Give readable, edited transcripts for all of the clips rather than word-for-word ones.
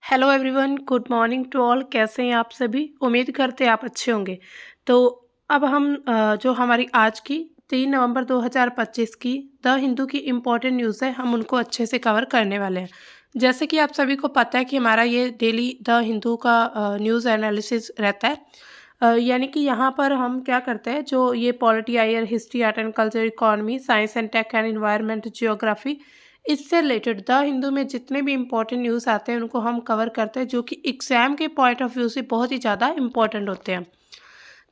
Hello everyone, good morning to all. कैसे हैं आप सभी? उम्मीद करते हैं आप अच्छे होंगे। तो अब हम जो हमारी आज की 3 नवंबर 2025 की द हिंदू की इम्पोर्टेंट न्यूज़ है, हम उनको अच्छे से कवर करने वाले हैं। जैसे कि आप सभी को पता है कि हमारा ये डेली द हिंदू का न्यूज़ एनालिसिस रहता है। यानी कि यहाँ पर हम क्या करते हैं, जो ये पॉलिटी आयर, history, art and culture, economy, science and tech and environment, geography, इससे रिलेटेड द हिंदू में जितने भी इम्पोर्टेंट न्यूज़ आते हैं उनको हम कवर करते हैं, जो कि एग्ज़ाम के पॉइंट ऑफ व्यू से बहुत ही ज़्यादा इम्पोर्टेंट होते हैं।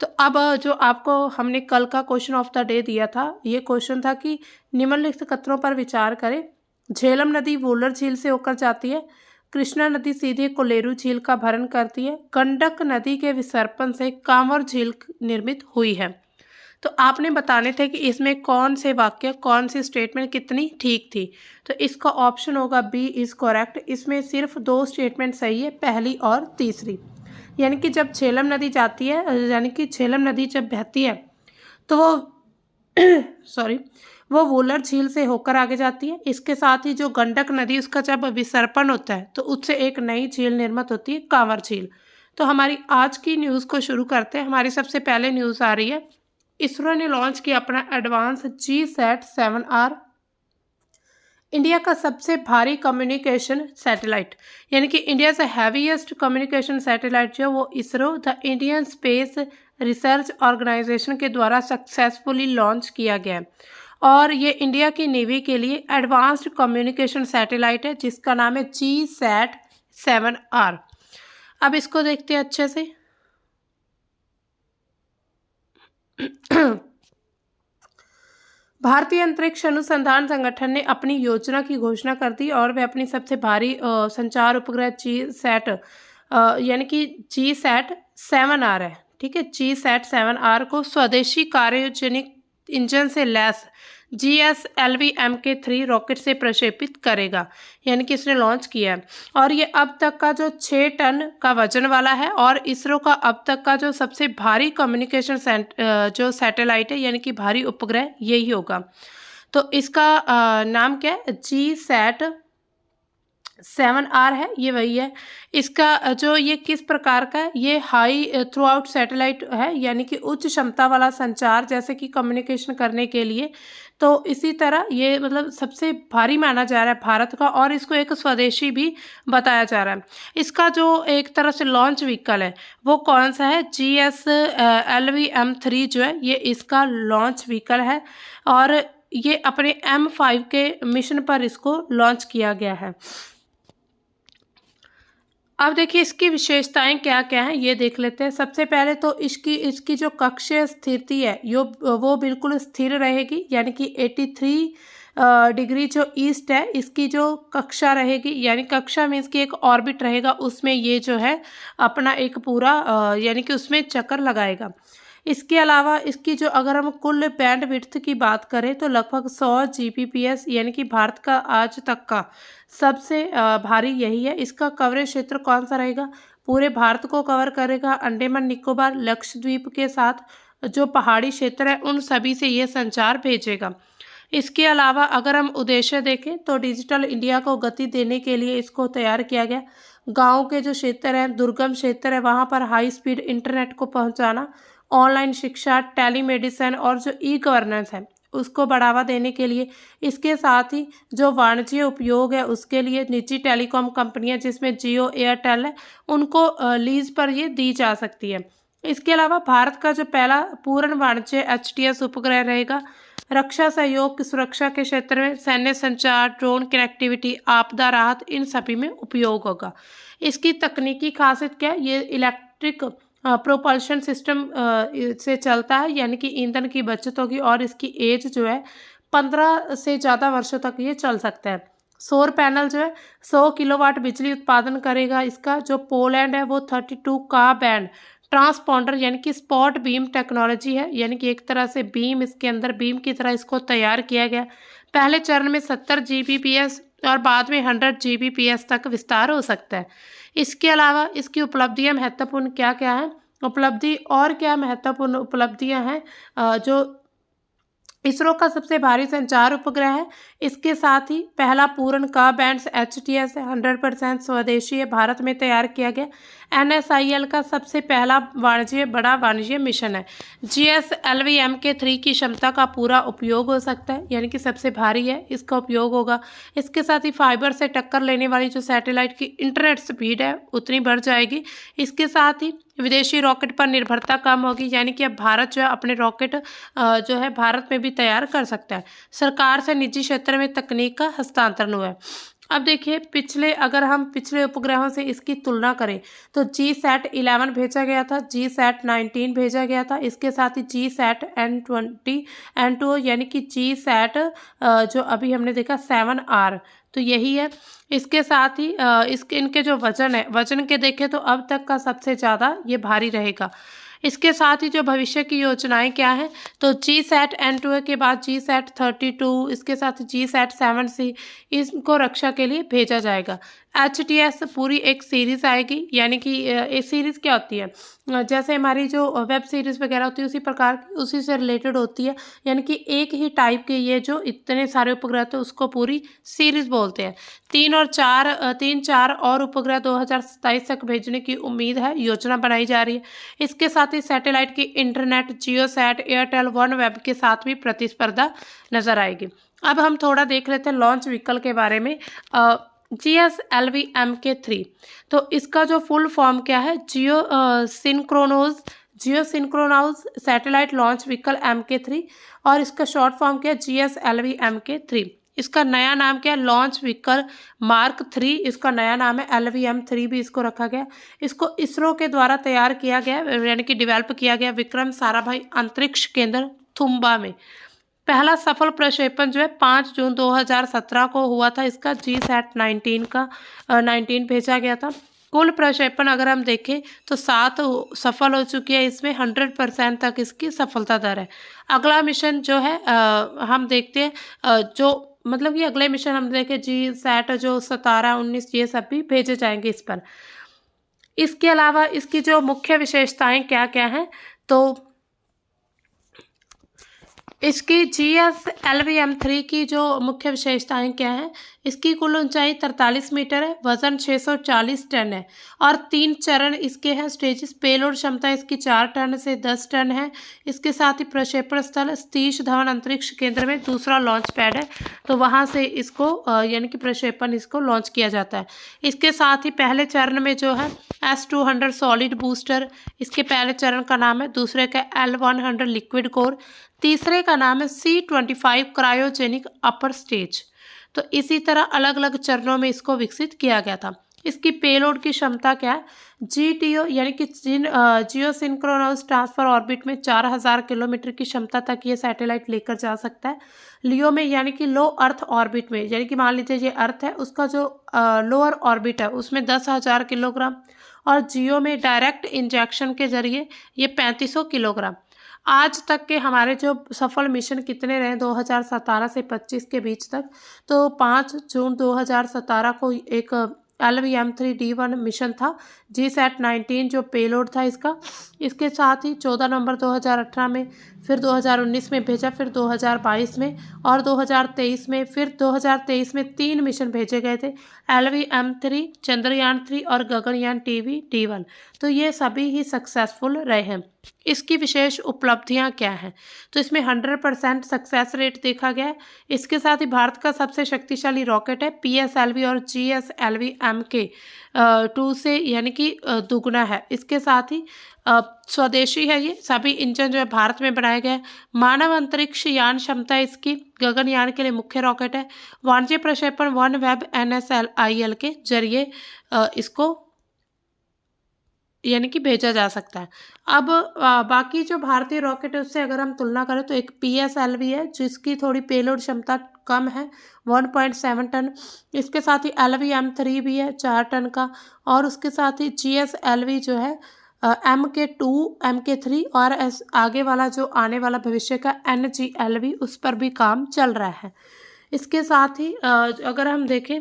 तो अब जो आपको हमने कल का क्वेश्चन ऑफ द डे दिया था, ये क्वेश्चन था कि निम्नलिखित कथनों पर विचार करें। झेलम नदी वूलर झील से होकर जाती है। कृष्णा नदी सीधे कोलेरू झील का भरण करती है। गंडक नदी के विसर्पण से कांवर झील निर्मित हुई है। तो आपने बताने थे कि इसमें कौन से वाक्य, कौन सी स्टेटमेंट कितनी ठीक थी। तो इसका ऑप्शन होगा बी इज़ करेक्ट। इसमें सिर्फ 2 स्टेटमेंट सही है, पहली और तीसरी। यानी कि जब झेलम नदी जाती है, यानी कि झेलम नदी जब बहती है तो वो सॉरी, वो वूलर झील से होकर आगे जाती है। इसके साथ ही जो गंडक नदी, उसका जब विसर्पण होता है तो उससे एक नई झील निर्मित होती है, कांवर झील। तो हमारी आज की न्यूज़ को शुरू करते हैं। हमारी सबसे पहले न्यूज़ आ रही है, इसरो ने लॉन्च किया अपना एडवांस GSAT-7R, इंडिया का सबसे भारी कम्युनिकेशन सैटेलाइट। यानी कि इंडिया से हैवीएस्ट कम्युनिकेशन सैटेलाइट जो वो ISRO, the Indian space research organisation के द्वारा सक्सेसफुली लॉन्च किया गया है। और ये इंडिया की नेवी के लिए एडवांस्ड कम्युनिकेशन सैटेलाइट है, जिसका नाम है GSAT-7R। अब इसको देखते हैं अच्छे से। भारतीय अंतरिक्ष अनुसंधान संगठन ने अपनी योजना की घोषणा कर दी और वह अपनी सबसे भारी संचार उपग्रह GSAT, यानी कि GSAT-7R है, ठीक है। GSAT-7R को स्वदेशी क्रायोजेनिक इंजन से लैस GSLV Mk3 रॉकेट से प्रक्षेपित करेगा। यानी कि इसने लॉन्च किया है और ये अब तक का जो 6 टन का वजन वाला है और इसरो का अब तक का जो सबसे भारी कम्युनिकेशन जो सैटेलाइट है, यानी कि भारी उपग्रह, यही होगा। तो इसका नाम क्या है? GSAT-7R है, ये वही है। इसका जो ये किस प्रकार का है, ये हाई थ्रू आउट सैटेलाइट है, यानी कि उच्च क्षमता वाला संचार, जैसे कि कम्युनिकेशन करने के लिए। तो इसी तरह ये मतलब सबसे भारी माना जा रहा है भारत का, और इसको एक स्वदेशी भी बताया जा रहा है। इसका जो एक तरह से लॉन्च व्हीकल है वो कौन सा है? GSLV M3 जो है, ये इसका लॉन्च व्हीकल है और ये अपने M5 के मिशन पर इसको लॉन्च किया गया है। अब देखिए इसकी विशेषताएं क्या क्या हैं, ये देख लेते हैं। सबसे पहले तो इसकी इसकी जो कक्षीय स्थिति है वो बिल्कुल स्थिर रहेगी, यानी कि 83 डिग्री जो ईस्ट है, इसकी जो कक्षा रहेगी, यानी कक्षा मीन्स की एक ऑर्बिट रहेगा, उसमें ये जो है अपना एक पूरा यानी कि उसमें चक्कर लगाएगा। इसके अलावा इसकी जो, अगर हम कुल बैंड विड्थ की बात करें तो लगभग 100 Gbps, यानी कि भारत का आज तक का सबसे भारी यही है। इसका कवरेज क्षेत्र कौन सा रहेगा? पूरे भारत को कवर करेगा, अंडमान निकोबार, लक्षद्वीप के साथ जो पहाड़ी क्षेत्र है उन सभी से ये संचार भेजेगा। इसके अलावा अगर हम उद्देश्य देखें तो डिजिटल इंडिया को गति देने के लिए इसको तैयार किया गया। गाँव के जो क्षेत्र हैं, दुर्गम क्षेत्र है, वहाँ पर हाई स्पीड इंटरनेट को पहुँचाना, ऑनलाइन शिक्षा, टेलीमेडिसिन और जो ई गवर्नेंस है उसको बढ़ावा देने के लिए। इसके साथ ही जो वाणिज्य उपयोग है उसके लिए निजी टेलीकॉम कंपनियां, जिसमें जियो, एयरटेल है, उनको लीज पर ये दी जा सकती है। इसके अलावा भारत का जो पहला पूर्ण वाणिज्य HTS उपग्रह रहेगा। रक्षा सहयोग की सुरक्षा के क्षेत्र में सैन्य संचार, ड्रोन कनेक्टिविटी, आपदा राहत, इन सभी में उपयोग होगा। इसकी तकनीकी खासियत क्या है? ये इलेक्ट्रिक प्रोपल्शन सिस्टम से चलता है, यानी कि ईंधन की बचत होगी और इसकी एज जो है 15 से ज़्यादा वर्षों तक ये चल सकता है। सौर पैनल जो है 100 किलोवाट बिजली उत्पादन करेगा। इसका जो पोलैंड है वो 32 का बैंड ट्रांसपॉन्डर, यानी कि स्पॉट बीम टेक्नोलॉजी है, यानी कि एक तरह से बीम, इसके अंदर बीम की तरह इसको तैयार किया गया। पहले चरण में 70 Gbps और बाद में 100 Gbps तक विस्तार हो सकता है। इसके अलावा इसकी उपलब्धियां महत्वपूर्ण क्या क्या हैं? उपलब्धि और क्या महत्वपूर्ण उपलब्धियां हैं जो इसरो का सबसे भारी संचार उपग्रह है। इसके साथ ही पहला पूर्ण का बैंड HTS है, 100% स्वदेशी है, भारत में तैयार किया गया। NSIL का सबसे पहला बड़ा वाणिज्य मिशन है। GSLV Mk3 की क्षमता का पूरा उपयोग हो सकता है, यानी कि सबसे भारी है, इसका उपयोग होगा। इसके साथ ही फाइबर से टक्कर लेने वाली जो सैटेलाइट की इंटरनेट स्पीड है उतनी बढ़ जाएगी। इसके साथ ही विदेशी रॉकेट पर निर्भरता कम होगी, यानी कि अब भारत जो है अपने रॉकेट जो है भारत में भी तैयार कर सकता है। सरकार से निजी क्षेत्र में तकनीक का हस्तांतरण हुआ है। अब देखिए अगर हम पिछले उपग्रहों से इसकी तुलना करें तो GSAT-11 भेजा गया था, GSAT-19 भेजा गया था, इसके साथ ही GSAT-N20 N2 यानी कि GSAT जो अभी हमने देखा 7R, तो यही है। इसके साथ ही इनके जो वजन के देखें तो अब तक का सबसे ज़्यादा ये भारी रहेगा। इसके साथ ही जो भविष्य की योजनाएं क्या हैं, तो GSAT-N2 के बाद GSAT-32, इसके साथ GSAT-7C इनको रक्षा के लिए भेजा जाएगा। HTS पूरी एक सीरीज़ आएगी, यानी कि एक सीरीज़ क्या होती है, जैसे हमारी जो वेब सीरीज़ वगैरह होती है उसी प्रकार की, उसी से रिलेटेड होती है, यानी कि एक ही टाइप के ये जो इतने सारे उपग्रह थे उसको पूरी सीरीज़ बोलते हैं। 3-4 और उपग्रह 2027 तक भेजने की उम्मीद है, योजना बनाई जा रही है। इसके साथ ही सैटेलाइट की इंटरनेट, जियोसैट, एयरटेल, वन वेब के साथ भी प्रतिस्पर्धा नजर आएगी। अब हम थोड़ा देख लेते हैं लॉन्च व्हीकल के बारे में। GSLV Mk3, तो इसका जो फुल फॉर्म क्या है, जियो सैटेलाइट लॉन्च व्हीकल Mk3, और इसका शॉर्ट फॉर्म क्या है, GSLV Mk3। इसका नया नाम क्या है, लॉन्च व्हीकल मार्क 3, इसका नया नाम है, LVM-3 भी इसको रखा गया। इसको इसरो के द्वारा तैयार किया गया, यानी कि डेवलप किया गया विक्रम साराभाई अंतरिक्ष केंद्र थुम्बा में। पहला सफल प्रक्षेपण जो है 5 जून 2017 को हुआ था। इसका GSAT-19 भेजा गया था। कुल प्रक्षेपण अगर हम देखें तो 7 सफल हो चुकी है, इसमें 100% तक इसकी सफलता दर है। अगला मिशन जो है हम देखते हैं जो मतलब कि अगले मिशन हम देखें GSAT जो 17-19 ये सब भी भेजे जाएंगे इस पर। इसके अलावा इसकी जो मुख्य विशेषताएं क्या क्या हैं, तो इसकी GSLV M3 की जो मुख्य विशेषताएं क्या हैं, इसकी कुल ऊंचाई 43 मीटर है, वजन 640 टन है और 3 चरण इसके हैं स्टेजेस। पेलोड क्षमता इसकी 4 टन से 10 टन है। इसके साथ ही प्रक्षेपण स्थल सतीश धवन अंतरिक्ष केंद्र में दूसरा लॉन्च पैड है, तो वहां से इसको यानी कि प्रक्षेपण इसको लॉन्च किया जाता है। इसके साथ ही पहले चरण में जो है S200 सॉलिड बूस्टर, इसके पहले चरण का नाम है, दूसरे का L100 लिक्विड कोर, तीसरे का नाम है C25 क्रायोजेनिक अपर स्टेज। तो इसी तरह अलग अलग चरणों में इसको विकसित किया गया था। इसकी पेलोड की क्षमता क्या है, GTO यानी कि जियो सिंक्रोनस ट्रांसफर ऑर्बिट में 4000 किलोमीटर की क्षमता तक ये सैटेलाइट लेकर जा सकता है। लियो में यानी कि लो अर्थ ऑर्बिट में, यानी कि मान लीजिए ये अर्थ है, उसका जो लोअर ऑर्बिट है उसमें 10,000 किलोग्राम, और जियो में डायरेक्ट इंजेक्शन के जरिए ये 3500 किलोग्राम। आज तक के हमारे जो सफल मिशन कितने रहे 2017 से 25 के बीच तक, तो 5 जून 2017 को एक LVM-3D1 मिशन था, GSAT-19 जो पेलोड था इसका। इसके साथ ही 14 नवंबर 2018 में, फिर 2019 में भेजा, फिर 2022 में और 2023 में। फिर 2023 में 3 मिशन भेजे गए थे, LVM-3, चंद्रयान-3 और गगनयान TVD1, तो ये सभी ही सक्सेसफुल रहे हैं। इसकी विशेष उपलब्धियां क्या हैं, तो इसमें 100% सक्सेस रेट देखा गया है। इसके साथ ही भारत का सबसे शक्तिशाली रॉकेट है, PSLV और GSLV Mk2 से यानी कि दुगुना है। इसके साथ ही स्वदेशी है, ये सभी इंजन जो है भारत में बनाए गए। मानव अंतरिक्ष यान क्षमता इसकी गगनयान के लिए मुख्य रॉकेट है। वाणिज्य प्रक्षेपण वन वेब NSIL के जरिए इसको यानी कि भेजा जा सकता है। अब बाकी जो भारतीय रॉकेट है उससे अगर हम तुलना करें तो एक PSLV है जिसकी थोड़ी पेलोड क्षमता कम है, 1.7 टन। इसके साथ ही LVM-3 भी है 4 टन का, और उसके साथ ही GSLV जो है Mk2, Mk3 और आगे वाला जो आने वाला भविष्य का NGLV उस पर भी काम चल रहा है। इसके साथ ही अगर हम देखें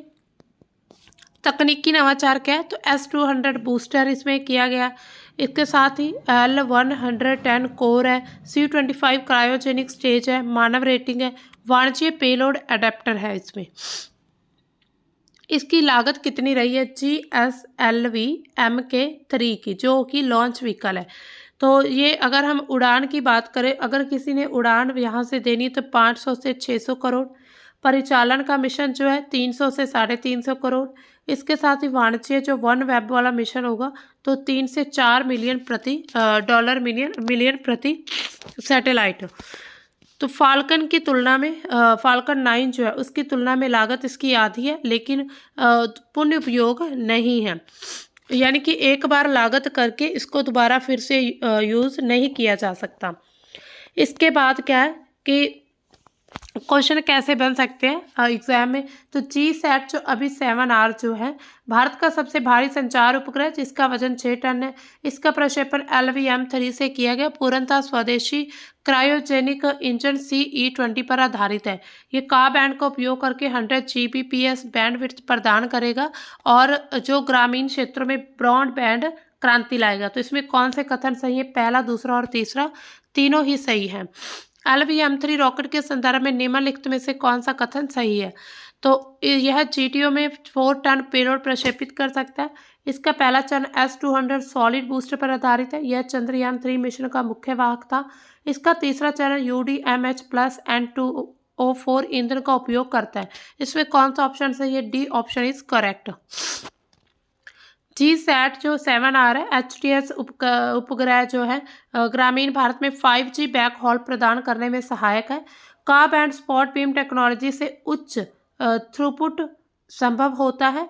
तकनीकी नवाचार क्या है, तो S200 बूस्टर इसमें किया गया। इसके साथ ही L110 कोर है, C25 क्रायोजेनिक स्टेज है, मानव रेटिंग है, वाणिज्य पेलोड अडेप्टर है इसमें। इसकी लागत कितनी रही है? GSLV Mk3 की, जो कि लॉन्च व्हीकल है। तो ये अगर हम उड़ान की बात करें, अगर किसी ने उड़ान यहाँ से देनी तो 500 से 600 करोड़। परिचालन का मिशन जो है 300 से 350 करोड़। इसके साथ ही वाणिज्य जो वन वेब वाला मिशन होगा तो 3 से 4 मिलियन प्रति डॉलर मिलियन प्रति सैटेलाइट। तो फाल्कन की तुलना में फाल्कन 9 जो है उसकी तुलना में लागत इसकी आधी है, लेकिन पुनः उपयोग नहीं है, यानी कि एक बार लागत करके इसको दोबारा फिर से यूज़ नहीं किया जा सकता। इसके बाद क्या है कि क्वेश्चन कैसे बन सकते हैं एग्जाम में, तो GSAT जो अभी 7R जो है भारत का सबसे भारी संचार उपग्रह, जिसका वजन 6 टन है। इसका प्रक्षेपण LVM-3 से किया गया, पूर्णतः स्वदेशी क्रायोजेनिक इंजन CE-20 पर आधारित है। ये का बैंड का उपयोग करके 100 Gbps बैंडविड्थ प्रदान करेगा और जो ग्रामीण क्षेत्रों में ब्रॉडबैंड क्रांति लाएगा। तो इसमें कौन से कथन सही है? पहला, दूसरा और तीसरा तीनों ही सही है। LVM-3 रॉकेट के संदर्भ में निम्नलिखित में से कौन सा कथन सही है? तो यह GTO में 4 टन पेलोड प्रक्षेपित कर सकता है। इसका पहला चरण S-200 सॉलिड बूस्टर पर आधारित है। यह चंद्रयान-3 मिशन का मुख्य वाहक था। इसका तीसरा चरण UDMH+ N2O4 ईंधन का उपयोग करता है। इसमें कौन सा ऑप्शन सही है? D option is correct. GSAT जो 7R है HTS उपग्रह जो है ग्रामीण भारत में 5G बैक हॉल प्रदान करने में सहायक है। का बैंड स्पॉट बीम टेक्नोलॉजी से उच्च थ्रूपुट संभव होता है,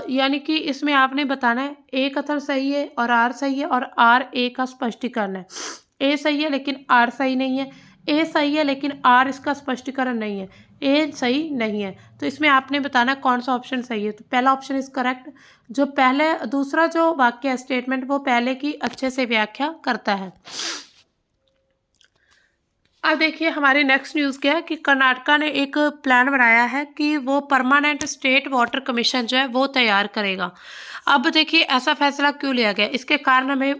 यानी कि इसमें आपने बताना है ए कथन सही है और आर सही है और आर ए का स्पष्टीकरण है। ए सही है लेकिन आर सही नहीं है, ए सही है लेकिन आर इसका स्पष्टीकरण नहीं है, ए सही नहीं है। तो इसमें आपने बताना कौन सा ऑप्शन सही है। तो पहला ऑप्शन इज करेक्ट। जो पहले दूसरा जो वाक्य स्टेटमेंट वो पहले की अच्छे से व्याख्या करता है। अब देखिए हमारी नेक्स्ट न्यूज़ क्या है कि कर्नाटका ने एक प्लान बनाया है कि वो परमानेंट स्टेट वाटर कमीशन जो है वो तैयार करेगा। अब देखिए ऐसा फैसला क्यों लिया गया, इसके कारण हमें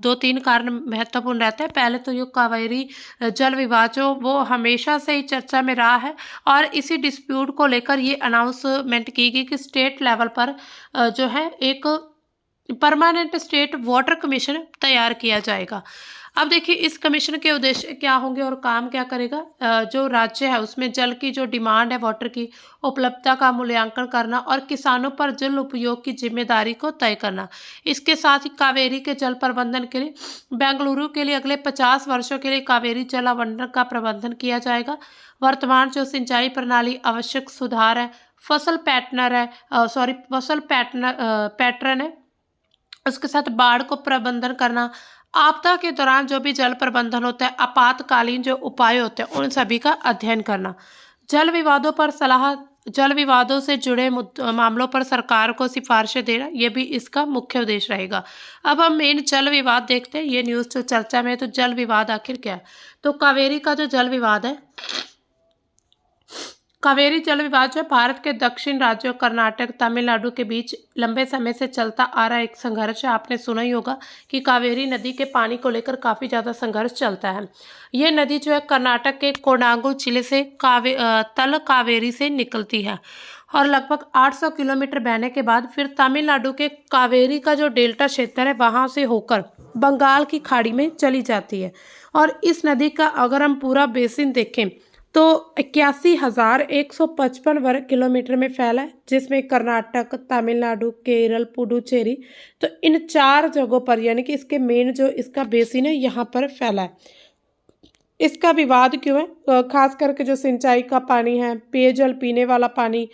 2-3 कारण महत्वपूर्ण रहते हैं। पहले तो ये कावेरी जल विवाद जो वो हमेशा से ही चर्चा में रहा है और इसी डिस्प्यूट को लेकर ये अनाउंसमेंट की गई कि स्टेट लेवल पर जो है एक परमानेंट स्टेट वाटर कमीशन तैयार किया जाएगा। अब देखिए इस कमीशन के उद्देश्य क्या होंगे और काम क्या करेगा। जो राज्य है उसमें जल की जो डिमांड है वाटर की उपलब्धता का मूल्यांकन करना और किसानों पर जल उपयोग की जिम्मेदारी को तय करना। इसके साथ ही कावेरी के जल प्रबंधन के लिए बेंगलुरु के लिए अगले 50 वर्षों के लिए कावेरी जल आवंटन का प्रबंधन किया जाएगा। वर्तमान जो सिंचाई प्रणाली आवश्यक सुधार है, फसल पैटर्न है, उसके साथ बाढ़ को प्रबंधन करना, आपदा के दौरान जो भी जल प्रबंधन होता है, आपातकालीन जो उपाय होते हैं उन सभी का अध्ययन करना, जल विवादों पर सलाह, जल विवादों से जुड़े मामलों पर सरकार को सिफारिशें देना, ये भी इसका मुख्य उद्देश्य रहेगा। अब हम मेन जल विवाद देखते हैं। ये न्यूज़ जो चर्चा में है, तो जल विवाद आखिर क्या है। तो कावेरी का जो जल विवाद है, कावेरी जल विवाद जो भारत के दक्षिण राज्यों कर्नाटक तमिलनाडु के बीच लंबे समय से चलता आ रहा एक संघर्ष है। आपने सुना ही होगा कि कावेरी नदी के पानी को लेकर काफ़ी ज़्यादा संघर्ष चलता है। ये नदी जो है कर्नाटक के कोडागु जिले से तल कावेरी से निकलती है और लगभग 800 किलोमीटर बहने के बाद फिर तमिलनाडु के कावेरी का जो डेल्टा क्षेत्र है वहाँ से होकर बंगाल की खाड़ी में चली जाती है। और इस नदी का अगर हम पूरा बेसिन देखें तो 81,155 वर्ग किलोमीटर में फैला है, जिसमें कर्नाटक, तमिलनाडु, केरल, पुडुचेरी, तो इन 4 जगहों पर यानी कि इसके मेन जो इसका बेसिन है यहाँ पर फैला है। इसका विवाद क्यों है? खास करके जो सिंचाई का पानी है, पेयजल पीने वाला पानी,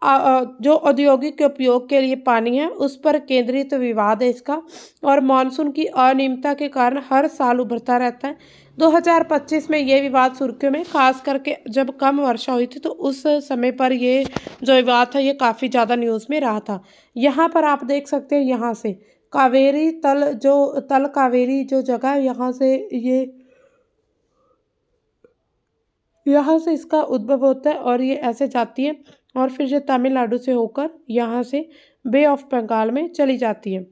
जो औद्योगिक उपयोग के लिए पानी है उस पर केंद्रित विवाद है इसका। और मानसून की अनियमितता के कारण हर साल उभरता रहता है। 2025 में ये विवाद सुर्खियों में, खास करके जब कम वर्षा हुई थी तो उस समय पर ये जो विवाद था ये काफ़ी ज़्यादा न्यूज़ में रहा था। यहाँ पर आप देख सकते हैं, यहाँ से कावेरी तल कावेरी जो जगह है यहाँ से इसका उद्भव होता है और ये ऐसे जाती है और फिर ये तमिलनाडु से होकर यहाँ से बे ऑफ बंगाल में चली जाती है।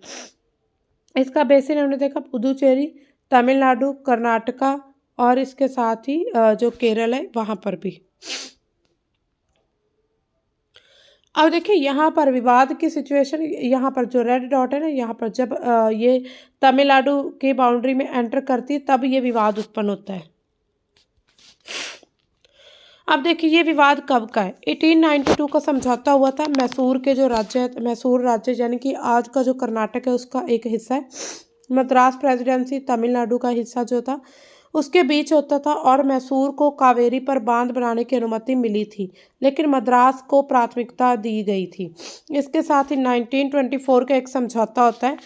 इसका बेसिन हमने देखा पुदुचेरी, तमिलनाडु, कर्नाटका और इसके साथ ही जो केरल है वहाँ पर भी। अब देखिए यहाँ पर विवाद की सिचुएशन, यहाँ पर जो रेड डॉट है ना, यहाँ पर जब ये तमिलनाडु की बाउंड्री में एंटर करती है तब ये विवाद उत्पन्न होता है। अब देखिए ये विवाद कब का है, 1892 का समझौता हुआ था। मैसूर के जो राज्य है, मैसूर राज्य यानी कि आज का जो कर्नाटक है उसका एक हिस्सा है। मद्रास प्रेसिडेंसी तमिलनाडु का हिस्सा जो था उसके बीच होता था, और मैसूर को कावेरी पर बांध बनाने की अनुमति मिली थी, लेकिन मद्रास को प्राथमिकता दी गई थी। इसके साथ ही 1924 का एक समझौता होता है।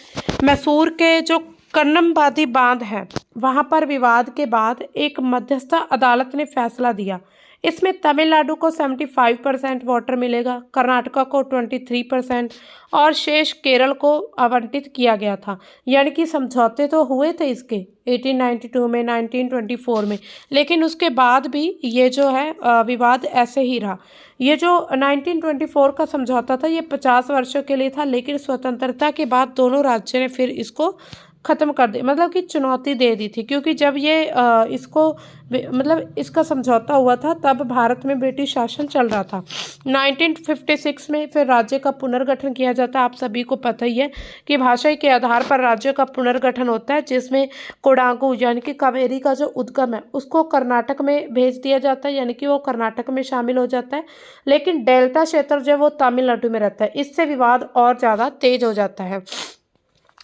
मैसूर के जो कन्नमबादी बांध है वहाँ पर विवाद के बाद एक मध्यस्थ अदालत ने फैसला दिया। इसमें तमिलनाडु को 75% वाटर मिलेगा, कर्नाटका को 23% और शेष केरल को आवंटित किया गया था। यानी कि समझौते तो हुए थे इसके 1892 में, 1924 में, लेकिन उसके बाद भी ये जो है विवाद ऐसे ही रहा। ये जो 1924 का समझौता था ये 50 वर्षों के लिए था, लेकिन स्वतंत्रता के बाद दोनों राज्यों ने फिर इसको ख़त्म कर दिया, मतलब कि चुनौती दे दी थी। क्योंकि जब ये इसका समझौता हुआ था तब भारत में ब्रिटिश शासन चल रहा था। 1956 में फिर राज्य का पुनर्गठन किया जाता है। आप सभी को पता ही है कि भाषा के आधार पर राज्यों का पुनर्गठन होता है, जिसमें कोडागु यानी कि कावेरी का जो उद्गम है उसको कर्नाटक में भेज दिया जाता है, यानी कि वो कर्नाटक में शामिल हो जाता है, लेकिन डेल्टा क्षेत्र जो है वो तमिलनाडु में रहता है। इससे विवाद और ज़्यादा तेज हो जाता है।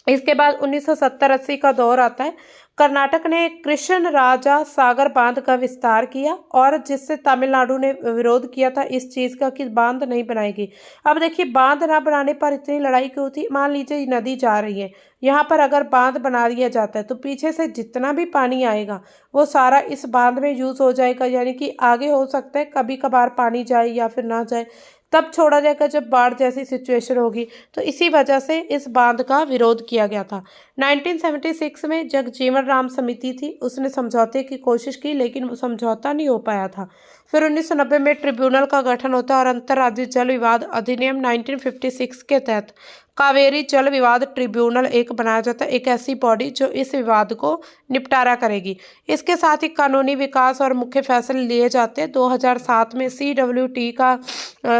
इसके बाद 1970-80 का दौर आता है। कर्नाटक ने कृष्ण राजा सागर बांध का विस्तार किया, और जिससे तमिलनाडु ने विरोध किया था इस चीज़ का कि बांध नहीं बनाएगी। अब देखिए बांध ना बनाने पर इतनी लड़ाई क्यों थी। मान लीजिए नदी जा रही है, यहाँ पर अगर बांध बना दिया जाता है तो पीछे से जितना भी पानी आएगा वो सारा इस बांध में यूज़ हो जाएगा, यानी कि आगे हो सकता है कभी कभार पानी जाए या फिर ना जाए, तब छोड़ा जाएगा जब बाढ़ जैसी सिचुएशन होगी। तो इसी वजह से इस बांध का विरोध किया गया था। 1976 में जगजीवन राम समिति थी, उसने समझौते की कोशिश की, लेकिन वो समझौता नहीं हो पाया था। फिर 1990 में ट्रिब्यूनल का गठन होता है, और अंतर्राज्यीय जल विवाद अधिनियम 1956 के तहत कावेरी जल विवाद ट्रिब्यूनल एक बनाया जाता है, एक ऐसी बॉडी जो इस विवाद को निपटारा करेगी। इसके साथ ही कानूनी विकास और मुख्य फैसले लिए जाते हैं। 2007 में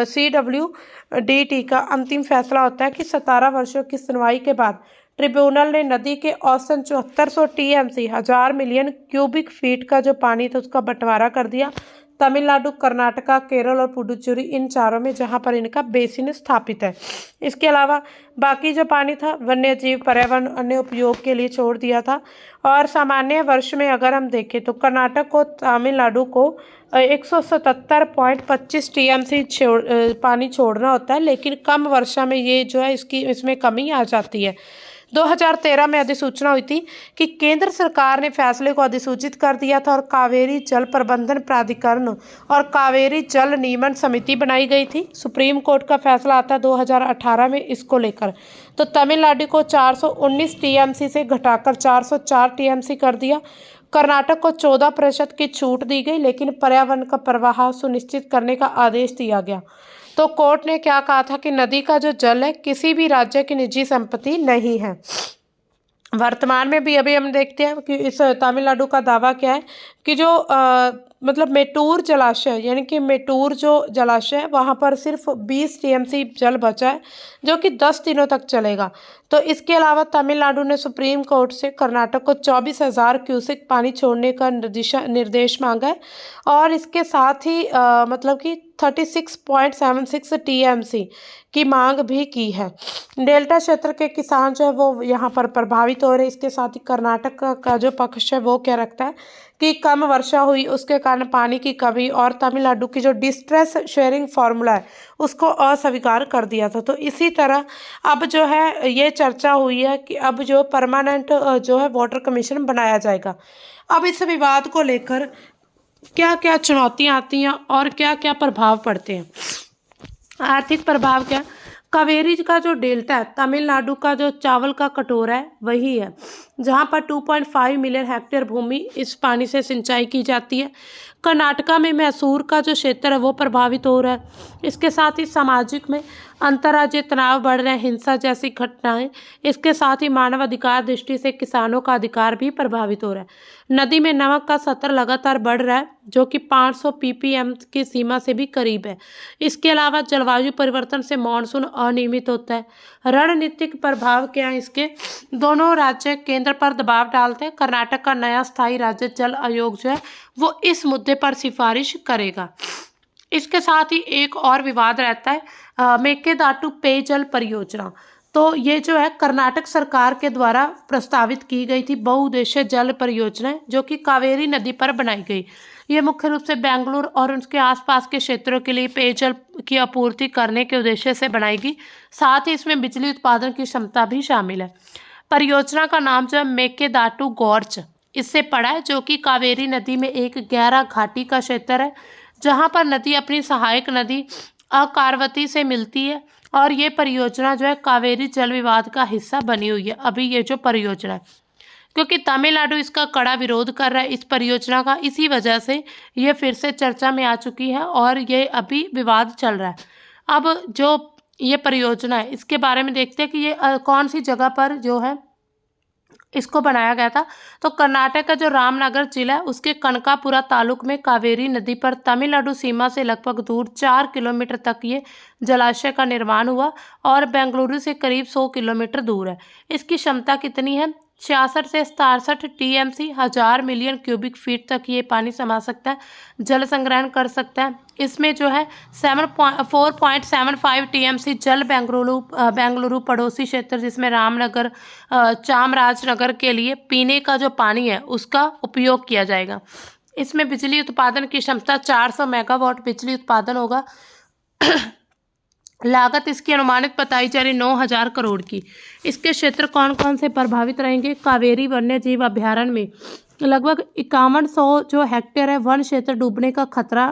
CWDT का अंतिम फैसला होता है कि 17 वर्षों की सुनवाई के बाद ट्रिब्यूनल ने नदी के औसतन 7400 TMC 1000 मिलियन क्यूबिक फीट का जो पानी था उसका बंटवारा कर दिया। तमिलनाडु, कर्नाटका, केरल और पुडुचेरी इन चारों में, जहां पर इनका बेसिन स्थापित है। इसके अलावा बाकी जो पानी था वन्य जीव, पर्यावरण, अन्य उपयोग के लिए छोड़ दिया था। और सामान्य वर्ष में अगर हम देखें तो कर्नाटक को, तमिलनाडु को 177.25 TMC पानी छोड़ना होता है, लेकिन कम वर्षा में ये जो है इसमें कमी आ जाती है। 2013 में अधिसूचना हुई थी कि केंद्र सरकार ने फैसले को अधिसूचित कर दिया था, और कावेरी जल प्रबंधन प्राधिकरण और कावेरी जल नियमन समिति बनाई गई थी। सुप्रीम कोर्ट का फैसला आता है 2018 में इसको लेकर। तो तमिलनाडु को 419 TMC से घटाकर 404 TMC कर दिया। कर्नाटक को 14% की छूट दी गई, लेकिन पर्यावरण का प्रवाह सुनिश्चित करने का आदेश दिया गया। तो कोर्ट ने क्या कहा था कि नदी का जो जल है किसी भी राज्य की निजी संपत्ति नहीं है। वर्तमान में भी अभी हम देखते हैं कि इस तमिलनाडु का दावा क्या है कि जो मेटूर जलाशय, यानी कि मेटूर जो जलाशय है वहाँ पर सिर्फ 20 TMC जल बचा है, जो कि 10 दिनों तक चलेगा। तो इसके अलावा तमिलनाडु ने सुप्रीम कोर्ट से कर्नाटक को 24,000 क्यूसेक पानी छोड़ने का निर्देश मांगा है, और इसके साथ ही 36.76 TMC की मांग भी की है। डेल्टा क्षेत्र के किसान जो है वो यहाँ पर प्रभावित हो रहे हैं। इसके साथ ही कर्नाटक का जो पक्ष है वो क्या रखता है कि कम वर्षा हुई उसके कारण पानी की कमी, और तमिलनाडु की जो डिस्ट्रेस शेयरिंग फार्मूला है उसको अस्वीकार कर दिया था। तो इसी तरह अब जो है ये चर्चा हुई है कि अब जो परमानेंट जो है वाटर कमीशन बनाया जाएगा। अब इस विवाद को लेकर क्या क्या चुनौतियां आती हैं और क्या क्या प्रभाव पड़ते हैं। आर्थिक प्रभाव क्या, कावेरी का जो डेल्टा है, तमिलनाडु का जो चावल का कटोरा है वही है, जहां पर 2.5 मिलियन हेक्टेयर भूमि इस पानी से सिंचाई की जाती है। कर्नाटका में मैसूर का जो क्षेत्र है वो प्रभावित हो रहा है। इसके साथ ही सामाजिक में अंतर्राज्यीय तनाव बढ़ रहे हैं, हिंसा जैसी घटनाएं। इसके साथ ही मानवाधिकार दृष्टि से किसानों का अधिकार भी प्रभावित हो रहा है। नदी में नमक का स्तर लगातार बढ़ रहा है, जो कि 500 ppm की सीमा से भी करीब है। इसके अलावा जलवायु परिवर्तन से मानसून अनियमित होता है। रणनीतिक प्रभाव क्या है इसके? दोनों राज्य केंद्र पर दबाव डालते हैं। कर्नाटक का नया स्थायी राज्य जल आयोग जो है वो इस मुद्दे पर सिफारिश करेगा। इसके साथ ही एक और विवाद रहता है, मेकेदाटू पेयजल परियोजना। तो ये जो है कर्नाटक सरकार के द्वारा प्रस्तावित की गई थी बहुउद्देशीय जल परियोजना, जो कि कावेरी नदी पर बनाई गई। ये मुख्य रूप से बेंगलुरु और उसके आसपास के क्षेत्रों के लिए पेयजल की आपूर्ति करने के उद्देश्य से बनाएगी। साथ ही इसमें बिजली उत्पादन की क्षमता भी शामिल है। परियोजना का नाम जो है मेकेदाटू गॉर्ज इससे पड़ा है, जो कि कावेरी नदी में एक गहरा घाटी का क्षेत्र है, जहां पर नदी अपनी सहायक नदी अकारवती से मिलती है। और ये परियोजना जो है कावेरी जल विवाद का हिस्सा बनी हुई है अभी ये जो परियोजना है, क्योंकि तमिलनाडु इसका कड़ा विरोध कर रहा है इस परियोजना का। इसी वजह से ये फिर से चर्चा में आ चुकी है और ये अभी विवाद चल रहा है। अब जो ये परियोजना है इसके बारे में देखते हैं कि ये कौन सी जगह पर जो है इसको बनाया गया था। तो कर्नाटक का जो रामनगर जिला है उसके कनकापुरा तालुक में कावेरी नदी पर तमिलनाडु सीमा से लगभग दूर 4 किलोमीटर तक ये जलाशय का निर्माण हुआ और बेंगलुरु से करीब 100 किलोमीटर दूर है। इसकी क्षमता कितनी है? 66 से 67 टीएमसी, 1000 मिलियन क्यूबिक फीट तक ये पानी समा सकता है, जल संग्रहण कर सकता है। इसमें जो है 4.75 टीएमसी जल बेंगलुरु पड़ोसी क्षेत्र जिसमें रामनगर चामराजनगर के लिए पीने का जो पानी है उसका उपयोग किया जाएगा। इसमें बिजली उत्पादन की क्षमता 400 मेगावाट बिजली उत्पादन होगा। लागत इसकी अनुमानित बताई जा रही 9,000 करोड़ की। इसके क्षेत्र कौन कौन से प्रभावित रहेंगे? कावेरी वन्य जीव अभ्यारण्य में लगभग 5100 जो हेक्टेयर है वन क्षेत्र डूबने का खतरा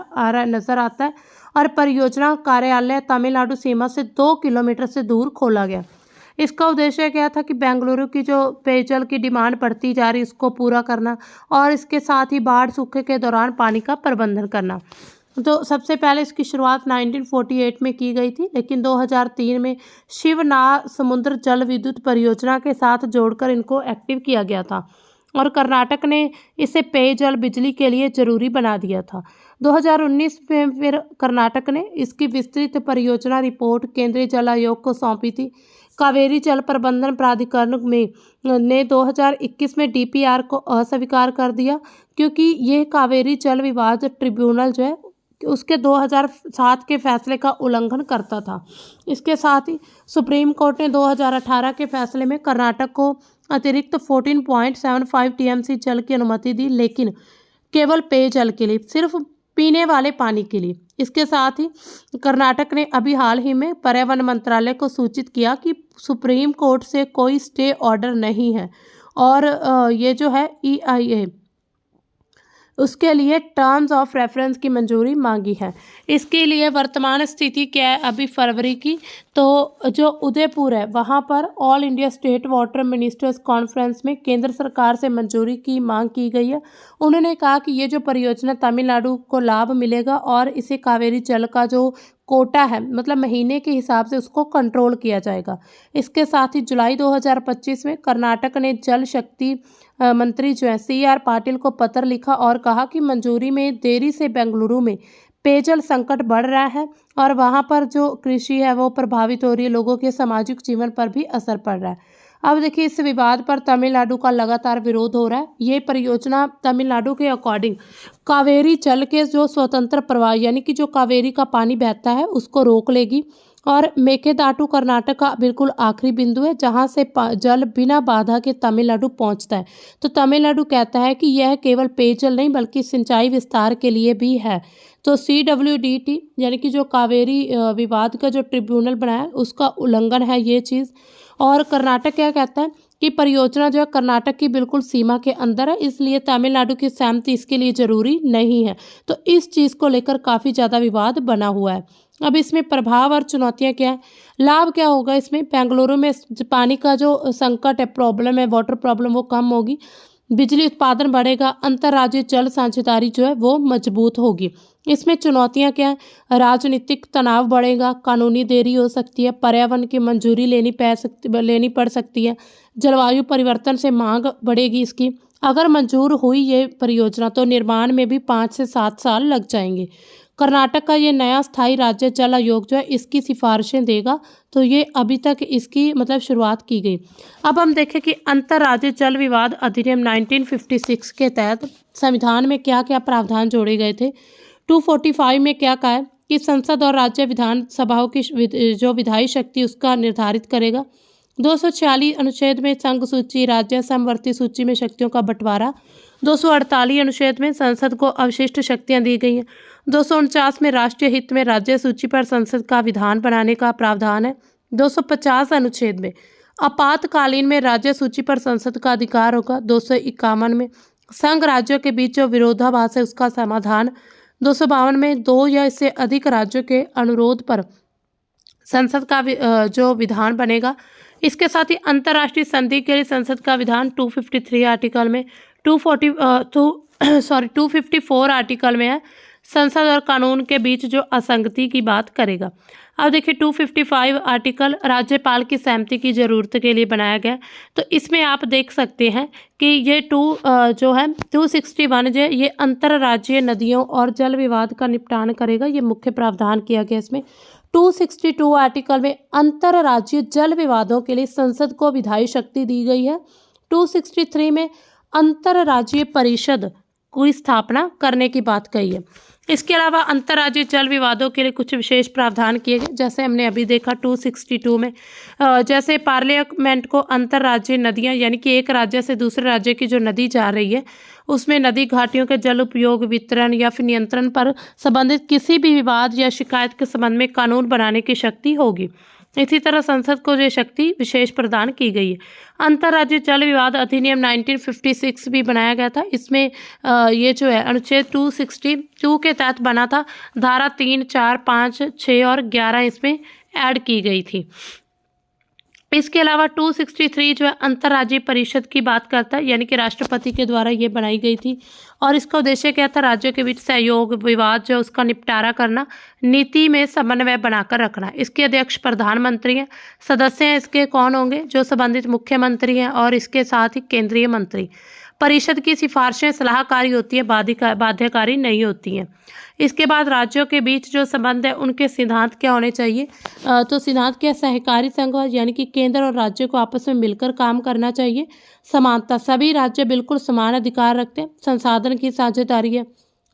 नजर आता है और परियोजना कार्यालय तमिलनाडु सीमा से 2 किलोमीटर से दूर खोला गया। इसका उद्देश्य क्या था कि बेंगलुरु की जो पेयजल की डिमांड बढ़ती जा रही इसको पूरा करना और इसके साथ ही बाढ़ सूखे के दौरान पानी का प्रबंधन करना। तो सबसे पहले इसकी शुरुआत 1948 में की गई थी, लेकिन 2003 में शिवना समुद्र जल विद्युत परियोजना के साथ जोड़कर इनको एक्टिव किया गया था और कर्नाटक ने इसे पेयजल बिजली के लिए जरूरी बना दिया था। 2019 में फिर कर्नाटक ने इसकी विस्तृत परियोजना रिपोर्ट केंद्रीय जल आयोग को सौंपी थी। कावेरी जल प्रबंधन प्राधिकरण ने 2021 में डीपीआर को अस्वीकार कर दिया, क्योंकि यह कावेरी जल विवाद ट्रिब्यूनल जो है उसके 2007 के फैसले का उल्लंघन करता था। इसके साथ ही सुप्रीम कोर्ट ने 2018 के फैसले में कर्नाटक को अतिरिक्त 14.75 टीएमसी जल की अनुमति दी, लेकिन केवल पेयजल के लिए, सिर्फ पीने वाले पानी के लिए। इसके साथ ही कर्नाटक ने अभी हाल ही में पर्यावरण मंत्रालय को सूचित किया कि सुप्रीम कोर्ट से कोई स्टे ऑर्डर नहीं है और ये जो है EIA उसके लिए टर्म्स ऑफ रेफरेंस की मंजूरी मांगी है। इसके लिए वर्तमान स्थिति क्या है अभी फरवरी की? तो जो उदयपुर है वहाँ पर all India state water ministers conference में केंद्र सरकार से मंजूरी की मांग की गई है। उन्होंने कहा कि ये जो परियोजना तमिलनाडु को लाभ मिलेगा और इसे कावेरी जल का जो कोटा है मतलब महीने के हिसाब से उसको कंट्रोल किया जाएगा। इसके साथ ही जुलाई 2025 में कर्नाटक ने जल शक्ति मंत्री जो है CR पाटिल को पत्र लिखा और कहा कि मंजूरी में देरी से बेंगलुरु में पेयजल संकट बढ़ रहा है और वहां पर जो कृषि है वो प्रभावित हो रही है, लोगों के सामाजिक जीवन पर भी असर पड़ रहा है। अब देखिए इस विवाद पर तमिलनाडु का लगातार विरोध हो रहा है। ये परियोजना तमिलनाडु के अकॉर्डिंग कावेरी जल के जो स्वतंत्र प्रवाह यानी कि जो कावेरी का पानी बहता है उसको रोक लेगी और मेकेदाटू कर्नाटक का बिल्कुल आखिरी बिंदु है जहां से जल बिना बाधा के तमिलनाडु पहुंचता है। तो तमिलनाडु कहता है कि यह केवल पेयजल नहीं बल्कि सिंचाई विस्तार के लिए भी है। तो CWDT यानी कि जो कावेरी विवाद का जो ट्रिब्यूनल बनाया उसका उल्लंघन है ये चीज़। और कर्नाटक क्या कहता है कि परियोजना जो है कर्नाटक की बिल्कुल सीमा के अंदर है, इसलिए तमिलनाडु की सहमति इसके लिए जरूरी नहीं है। तो इस चीज़ को लेकर काफ़ी ज़्यादा विवाद बना हुआ है। अब इसमें प्रभाव और चुनौतियां क्या है? लाभ क्या होगा इसमें? बेंगलुरु में पानी का जो संकट है, प्रॉब्लम है, वाटर प्रॉब्लम वो कम होगी। बिजली उत्पादन बढ़ेगा, अंतर्राज्यीय जल साझेदारी जो है वो मजबूत होगी। इसमें चुनौतियां क्या हैं? राजनीतिक तनाव बढ़ेगा, कानूनी देरी हो सकती है, पर्यावरण की मंजूरी लेनी पड़ सकती है, जलवायु परिवर्तन से मांग बढ़ेगी इसकी। अगर मंजूर हुई ये परियोजना तो निर्माण में भी 5 से 7 साल लग जाएंगे। कर्नाटक का ये नया स्थायी राज्य जल आयोग जो है इसकी सिफारिशें देगा, तो ये अभी तक इसकी मतलब शुरुआत की गई। अब हम देखें कि अंतर्राज्यीय जल विवाद अधिनियम 1956 के तहत संविधान में क्या क्या प्रावधान जोड़े गए थे। 245 में क्या कहा है कि संसद और राज्य विधानसभाओं की जो विधायी शक्ति उसका निर्धारित करेगा। 246 अनुच्छेद में संघ सूची, राज्य समवर्ती सूची में शक्तियों का बंटवारा। 248 अनुच्छेद में संसद को अवशिष्ट शक्तियां दी गई हैं। 249 में राष्ट्रीय हित में राज्य सूची पर संसद का विधान बनाने का प्रावधान है। 250 अनुच्छेद में आपातकालीन में राज्य सूची पर संसद का अधिकार होगा। 251 में संघ राज्यों के बीच जो विरोधाभास है उसका समाधान। 252 में 2 या इससे अधिक राज्यों के अनुरोध पर संसद का जो विधान बनेगा। इसके साथ ही अंतर्राष्ट्रीय संधि के लिए संसद का विधान 253 आर्टिकल में 254 आर्टिकल में है, संसद और कानून के बीच जो असंगति की बात करेगा। अब देखिए 255 आर्टिकल राज्यपाल की सहमति की जरूरत के लिए बनाया गया। तो इसमें आप देख सकते हैं कि ये 261 जो ये अंतर्राज्यीय नदियों और जल विवाद का निपटान करेगा, ये मुख्य प्रावधान किया गया इसमें। 262 आर्टिकल में अंतर्राज्यीय जल विवादों के लिए संसद को विधायी शक्ति दी गई है। 263 में अंतर्राज्यीय परिषद की स्थापना करने की बात कही है। इसके अलावा अंतर्राज्यीय जल विवादों के लिए कुछ विशेष प्रावधान किए गए, जैसे हमने अभी देखा 262 में जैसे पार्लियामेंट को अंतर्राज्यीय नदियां यानी कि एक राज्य से दूसरे राज्य की जो नदी जा रही है उसमें नदी घाटियों के जल उपयोग, वितरण या फिर नियंत्रण पर संबंधित किसी भी विवाद या शिकायत के संबंध में कानून बनाने की शक्ति होगी। इसी तरह संसद को ये शक्ति विशेष प्रदान की गई है। अंतर्राज्यीय जल विवाद अधिनियम 1956 भी बनाया गया था। इसमें ये जो है अनुच्छेद 262 के तहत बना था। धारा 3, 4, 5, 6 और 11 इसमें ऐड की गई थी। इसके अलावा 263 जो है अंतर्राज्यीय परिषद की बात करता है, यानी कि राष्ट्रपति के द्वारा ये बनाई गई थी और इसका उद्देश्य क्या था? राज्यों के बीच सहयोग, विवाद जो उसका निपटारा करना, नीति में समन्वय बनाकर रखना। इसके अध्यक्ष प्रधानमंत्री हैं। सदस्य हैं इसके कौन होंगे? जो संबंधित मुख्यमंत्री हैं और इसके साथ ही केंद्रीय मंत्री। परिषद की सिफारिशें सलाहकारी होती है, बाध्यकारी नहीं होती हैं। इसके बाद राज्यों के बीच जो संबंध है उनके सिद्धांत क्या होने चाहिए? तो सिद्धांत क्या? सहकारी संघ यानी कि केंद्र और राज्य को आपस में मिलकर काम करना चाहिए। समानता, सभी राज्य बिल्कुल समान अधिकार रखते हैं। संसाधन की साझेदारी है।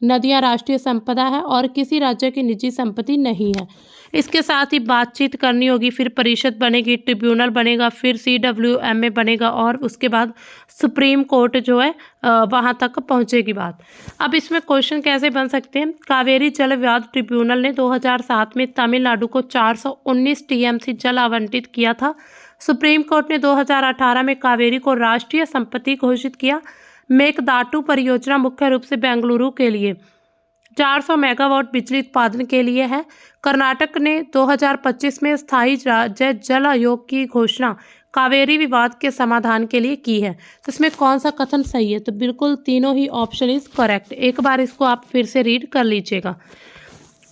नदियां राष्ट्रीय संपदा है और किसी राज्य की निजी संपत्ति नहीं है। इसके साथ ही बातचीत करनी होगी, फिर परिषद बनेगी, ट्रिब्यूनल बनेगा, फिर CWMA बनेगा और उसके बाद सुप्रीम कोर्ट जो है वहां तक पहुंचेगी बात। अब इसमें क्वेश्चन कैसे बन सकते हैं? कावेरी जल विवाद ट्रिब्यूनल ने 2007 में तमिलनाडु को 419 TMC जल आवंटित किया था। सुप्रीम कोर्ट ने 2018 में कावेरी को राष्ट्रीय संपत्ति घोषित किया। मेघदाटू परियोजना मुख्य रूप से बेंगलुरु के लिए 400 मेगावाट बिजली उत्पादन के लिए है। कर्नाटक ने 2025 में स्थायी राज्य जल आयोग की घोषणा कावेरी विवाद के समाधान के लिए की है। तो इसमें कौन सा कथन सही है? तो बिल्कुल तीनों ही ऑप्शन इज करेक्ट। एक बार इसको आप फिर से रीड कर लीजिएगा।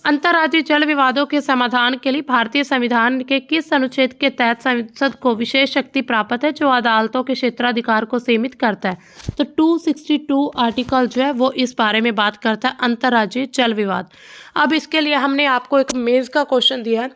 अंतर्राज्यीय जल विवादों के समाधान के लिए भारतीय संविधान के किस अनुच्छेद के तहत संसद को विशेष शक्ति प्राप्त है जो अदालतों के क्षेत्राधिकार को सीमित करता है? तो 262 आर्टिकल जो है वो इस बारे में बात करता है, अंतर्राज्यीय जल विवाद। अब इसके लिए हमने आपको एक मेंस का क्वेश्चन दिया है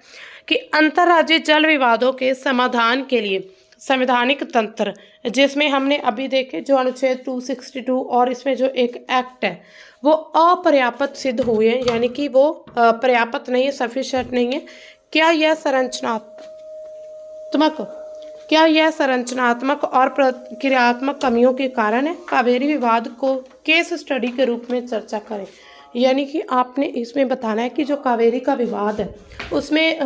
कि अंतर्राज्यीय जल विवादों के समाधान के लिए संवैधानिक तंत्र, जिसमें हमने अभी देखे जो अनुच्छेद 262 और इसमें जो एक एक्ट है वो अपर्याप्त सिद्ध हुए हैं, यानी कि वो पर्याप्त नहीं है, सफिशिएंट नहीं है। क्या यह संरचनात्मक और प्रक्रियात्मक कमियों के कारण है? कावेरी विवाद को केस स्टडी के रूप में चर्चा करें, यानी कि आपने इसमें बताना है कि जो कावेरी का विवाद है उसमें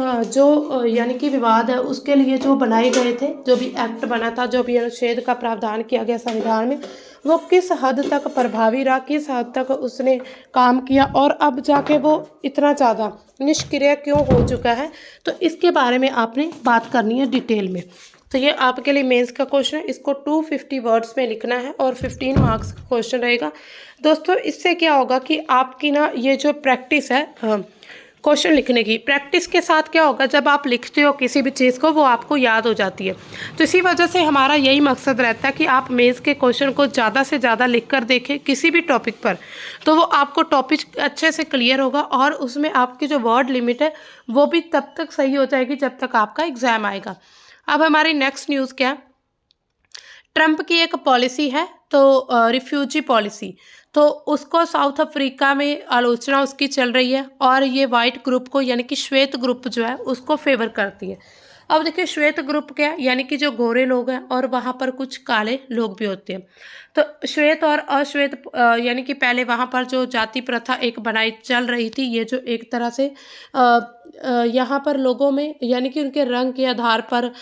यानी कि विवाद है उसके लिए जो बनाए गए थे, जो भी एक्ट बना था, जो भी अनुच्छेद का प्रावधान किया गया संविधान में, वो किस हद तक प्रभावी रहा, किस हद तक उसने काम किया और अब जाके वो इतना ज़्यादा निष्क्रिय क्यों हो चुका है। तो इसके बारे में आपने बात करनी है डिटेल में। तो ये आपके लिए मेंस का क्वेश्चन है, इसको 250 वर्ड्स में लिखना है और 15 मार्क्स का क्वेश्चन रहेगा। दोस्तों इससे क्या होगा कि आपकी ना ये जो प्रैक्टिस है क्वेश्चन लिखने की, प्रैक्टिस के साथ क्या होगा, जब आप लिखते हो किसी भी चीज़ को वो आपको याद हो जाती है। तो इसी वजह से हमारा यही मकसद रहता है कि आप मेंस के क्वेश्चन को ज़्यादा से ज़्यादा लिख कर देखें किसी भी टॉपिक पर, तो वो आपको टॉपिक अच्छे से क्लियर होगा और उसमें आपकी जो वर्ड लिमिट है वो भी तब तक सही हो जाएगी जब तक आपका एग्ज़ाम आएगा। अब हमारी नेक्स्ट न्यूज़ क्या है, ट्रंप की एक पॉलिसी है तो रिफ्यूजी पॉलिसी, तो उसको साउथ अफ्रीका में आलोचना उसकी चल रही है और ये वाइट ग्रुप को यानी कि श्वेत ग्रुप जो है उसको फेवर करती है। अब देखिए श्वेत ग्रुप क्या है, यानी कि जो गोरे लोग हैं और वहाँ पर कुछ काले लोग भी होते हैं। तो श्वेत और अश्वेत यानी कि पहले वहाँ पर जो जाति प्रथा एक बनाई चल रही थी, ये जो एक तरह से यहाँ पर लोगों में यानी कि उनके रंग के आधार पर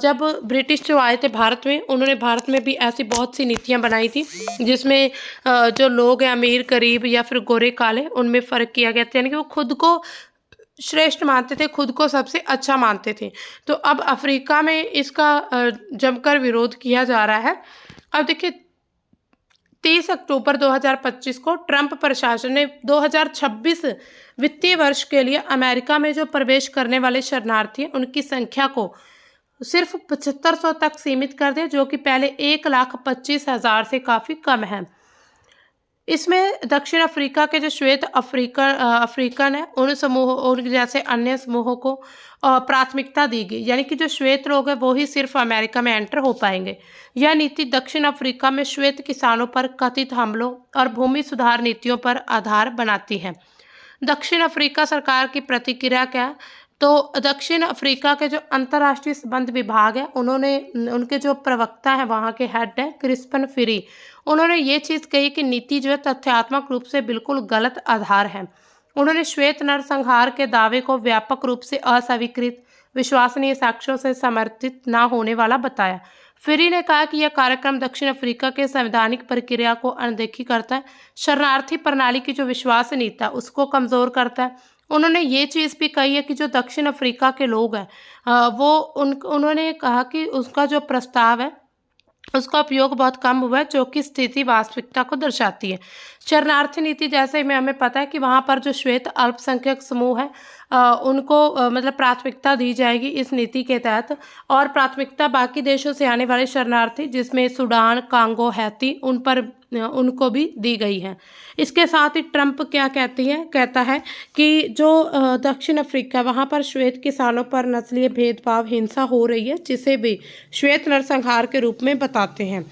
जब ब्रिटिश जो आए थे भारत में, उन्होंने भारत में भी ऐसी बहुत सी नीतियाँ बनाई थी जिसमें जो लोग हैं अमीर गरीब या फिर गोरे काले उनमें फ़र्क किया गया था, यानी कि वो खुद को श्रेष्ठ मानते थे, खुद को सबसे अच्छा मानते थे। तो अब अफ्रीका में इसका जमकर विरोध किया जा रहा है। अब देखिए 30 अक्टूबर 2025 को ट्रंप प्रशासन ने 2026 वित्तीय वर्ष के लिए अमेरिका में जो प्रवेश करने वाले शरणार्थी हैं उनकी संख्या को सिर्फ 7500 तक सीमित कर दिया, जो कि पहले 1,25,000 से काफ़ी कम है। इसमें दक्षिण अफ्रीका के जो श्वेत अफ्रीकन है उन जैसे अन्य समूहों को प्राथमिकता दी गई, यानी कि जो श्वेत लोग हैं वो ही सिर्फ अमेरिका में एंटर हो पाएंगे। यह नीति दक्षिण अफ्रीका में श्वेत किसानों पर कथित हमलों और भूमि सुधार नीतियों पर आधार बनाती है। दक्षिण अफ्रीका सरकार की प्रतिक्रिया क्या है, तो दक्षिण अफ्रीका के जो अंतर्राष्ट्रीय संबंध विभाग है उनके जो प्रवक्ता है वहाँ के हेड है क्रिस्पन फ्री, उन्होंने ये चीज़ कही कि नीति जो है तथ्यात्मक रूप से बिल्कुल गलत आधार है। उन्होंने श्वेत नरसंहार के दावे को व्यापक रूप से अस्वीकृत, विश्वसनीय साक्ष्यों से समर्थित न होने वाला बताया। फ्री ने कहा कि यह कार्यक्रम दक्षिण अफ्रीका के संवैधानिक प्रक्रिया को अनदेखी करता है, शरणार्थी प्रणाली की जो विश्वसनीयता उसको कमज़ोर करता है। उन्होंने ये चीज़ भी कही है कि जो दक्षिण अफ्रीका के लोग हैं उन्होंने कहा कि उसका जो प्रस्ताव है उसका उपयोग बहुत कम हुआ है, जो कि स्थिति वास्तविकता को दर्शाती है। शरणार्थी नीति जैसे में हमें पता है कि वहाँ पर जो श्वेत अल्पसंख्यक समूह है उनको मतलब प्राथमिकता दी जाएगी इस नीति के तहत, और प्राथमिकता बाकी देशों से आने वाले शरणार्थी जिसमें सूडान, कांगो, हैती उनको भी दी गई है। इसके साथ ही ट्रंप क्या कहता है कि जो दक्षिण अफ्रीका वहाँ पर श्वेत किसानों पर नस्लीय भेदभाव हिंसा हो रही है, जिसे भी श्वेत नरसंहार के रूप में बताते हैं।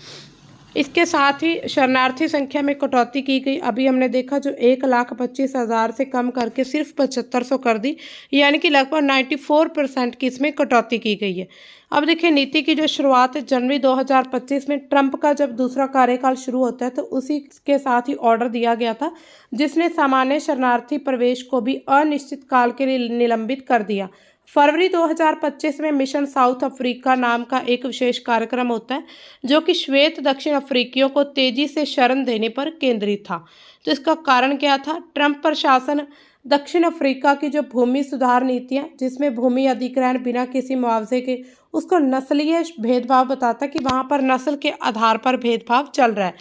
इसके साथ ही शरणार्थी संख्या में कटौती की गई। अभी हमने देखा जो 1,25,000 से कम करके सिर्फ 7500 कर दी, यानी कि लगभग 94% की इसमें कटौती की गई है। अब देखिए नीति की जो शुरुआत है जनवरी 2025 में ट्रंप का जब दूसरा कार्यकाल शुरू होता है तो उसी के साथ ही ऑर्डर दिया गया था जिसने सामान्य शरणार्थी प्रवेश को भी अनिश्चित काल के लिए निलंबित कर दिया। फरवरी 2025 में मिशन साउथ अफ्रीका नाम का एक विशेष कार्यक्रम होता है जो कि श्वेत दक्षिण अफ्रीकियों को तेजी से शरण देने पर केंद्रित था। तो इसका कारण क्या था, ट्रंप प्रशासन दक्षिण अफ्रीका की जो भूमि सुधार नीतियां जिसमें भूमि अधिग्रहण बिना किसी मुआवजे के, उसको नस्लीय भेदभाव बताता कि वहाँ पर नस्ल के आधार पर भेदभाव चल रहा है।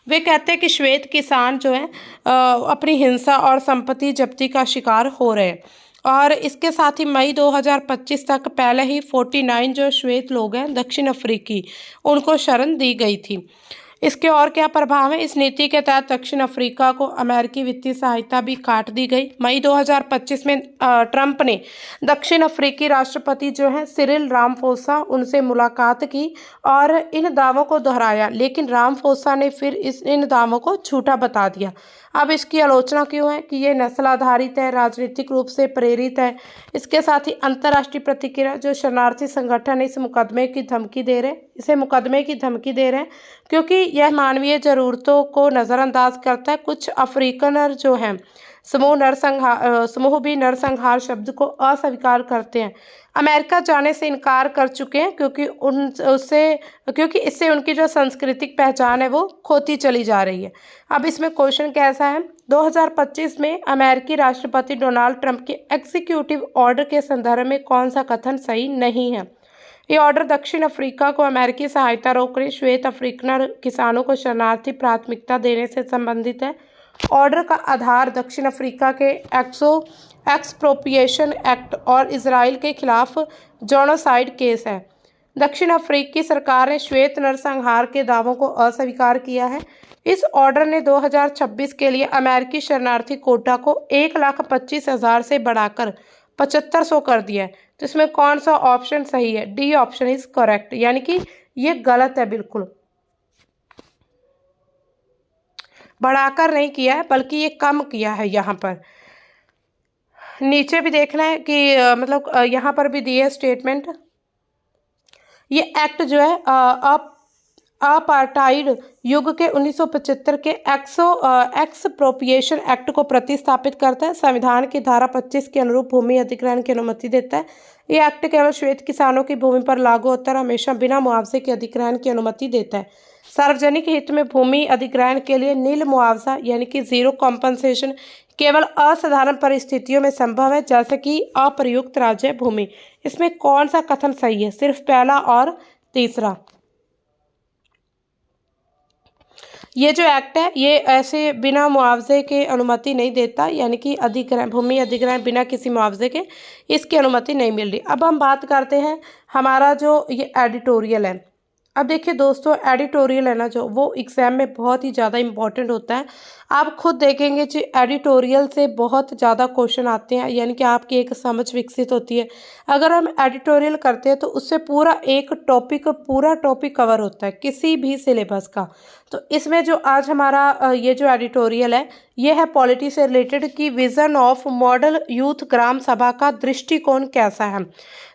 वे कहते हैं कि श्वेत किसान जो है अपनी हिंसा और संपत्ति जब्ती का शिकार हो रहे हैं। और इसके साथ ही मई 2025 तक पहले ही 49 जो श्वेत लोग हैं दक्षिण अफ्रीकी उनको शरण दी गई थी। इसके और क्या प्रभाव है, इस नीति के तहत दक्षिण अफ्रीका को अमेरिकी वित्तीय सहायता भी काट दी गई। मई 2025 में ट्रंप ने दक्षिण अफ्रीकी राष्ट्रपति जो हैं सिरिल रामाफोसा उनसे मुलाकात की और इन दावों को दोहराया, लेकिन रामाफोसा ने फिर इन दावों को झूठा बता दिया। अब इसकी आलोचना क्यों है कि ये नस्ल आधारित है, राजनीतिक रूप से प्रेरित है। इसके साथ ही अंतर्राष्ट्रीय प्रतिक्रिया, जो शरणार्थी संगठन इसे मुकदमे की धमकी दे रहे हैं क्योंकि यह मानवीय ज़रूरतों को नज़रअंदाज करता है। कुछ अफ्रीकनर जो हैं समूह भी नरसंहार शब्द को अस्वीकार करते हैं, अमेरिका जाने से इनकार कर चुके हैं क्योंकि इससे उनकी जो सांस्कृतिक पहचान है वो खोती चली जा रही है। अब इसमें क्वेश्चन कैसा है, 2025 में अमेरिकी राष्ट्रपति डोनाल्ड ट्रंप के एग्जीक्यूटिव ऑर्डर के संदर्भ में कौन सा कथन सही नहीं है। ये ऑर्डर दक्षिण अफ्रीका को अमेरिकी सहायता रोकने, श्वेत अफ्रीकन किसानों को शरणार्थी प्राथमिकता देने से संबंधित है। ऑर्डर का आधार दक्षिण अफ्रीका के एक्सप्रोप्रिएशन एक्ट और इसराइल के खिलाफ जोनोसाइड केस है। दक्षिण अफ्रीकी सरकार ने श्वेत नरसंहार के दावों को अस्वीकार किया है। इस ऑर्डर ने 2026 के लिए अमेरिकी शरणार्थी कोटा को 1,25,000 से बढ़ाकर 7,500 कर दिया है। तो इसमें कौन सा ऑप्शन सही है? डी ऑप्शन इज करेक्ट, यानी कि ये गलत है, बिल्कुल बढ़ाकर नहीं किया है बल्कि ये कम किया है। यहाँ पर नीचे भी देखना है कि यहाँ पर भी दी है स्टेटमेंट। ये एक्ट जो है अपार्टाइड युग के 1975 के एक्सप्रोप्रिएशन एक्ट को प्रतिस्थापित करता है। संविधान की धारा 25 के अनुरूप भूमि अधिग्रहण की अनुमति देता है। ये एक्ट केवल श्वेत किसानों की भूमि पर लागू होता है, हमेशा बिना मुआवजे के अधिग्रहण की अनुमति देता है। सार्वजनिक हित में भूमि अधिग्रहण के लिए नील मुआवजा यानी कि जीरो कॉम्पनसेशन केवल असाधारण परिस्थितियों में संभव है, जैसे कि अप्रयुक्त राज्य भूमि। इसमें कौन सा कथन सही है? सिर्फ पहला और तीसरा। ये जो एक्ट है ये ऐसे बिना मुआवजे के अनुमति नहीं देता, यानी कि अधिग्रहण, भूमि अधिग्रहण बिना किसी मुआवजे के इसकी अनुमति नहीं मिल रही। अब हम बात करते हैं हमारा जो ये एडिटोरियल है। अब देखिए दोस्तों, एडिटोरियल है ना जो, वो एग्जाम में बहुत ही ज़्यादा इम्पॉर्टेंट होता है। आप खुद देखेंगे कि एडिटोरियल से बहुत ज़्यादा क्वेश्चन आते हैं, यानी कि आपकी एक समझ विकसित होती है। अगर हम एडिटोरियल करते हैं तो उससे पूरा टॉपिक कवर होता है किसी भी सिलेबस का। तो इसमें जो आज हमारा ये जो एडिटोरियल है ये है पॉलिटी से रिलेटेड कि विजन ऑफ मॉडल यूथ ग्राम सभा का दृष्टिकोण कैसा है।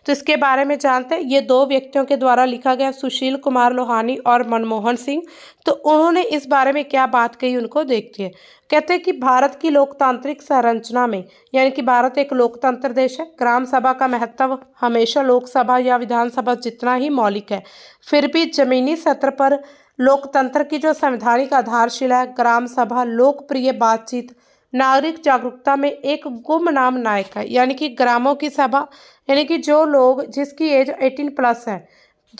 तो इसके बारे में जानते हैं। ये दो व्यक्तियों के द्वारा लिखा गया, सुशील कुमार लोहानी और मनमोहन सिंह। तो उन्होंने इस बारे में क्या बात कही उनको देखते हैं। कहते हैं कि भारत की लोकतांत्रिक संरचना में, यानी कि भारत एक लोकतंत्र देश है, ग्राम सभा का महत्व हमेशा लोकसभा या विधानसभा जितना ही मौलिक है। फिर भी जमीनी स्तर पर लोकतंत्र की जो संवैधानिक आधारशिला है, ग्राम सभा लोकप्रिय बातचीत, नागरिक जागरूकता में एक गुमनाम नायक है। यानी कि ग्रामों की सभा, यानी कि जो लोग जिसकी एज 18+ है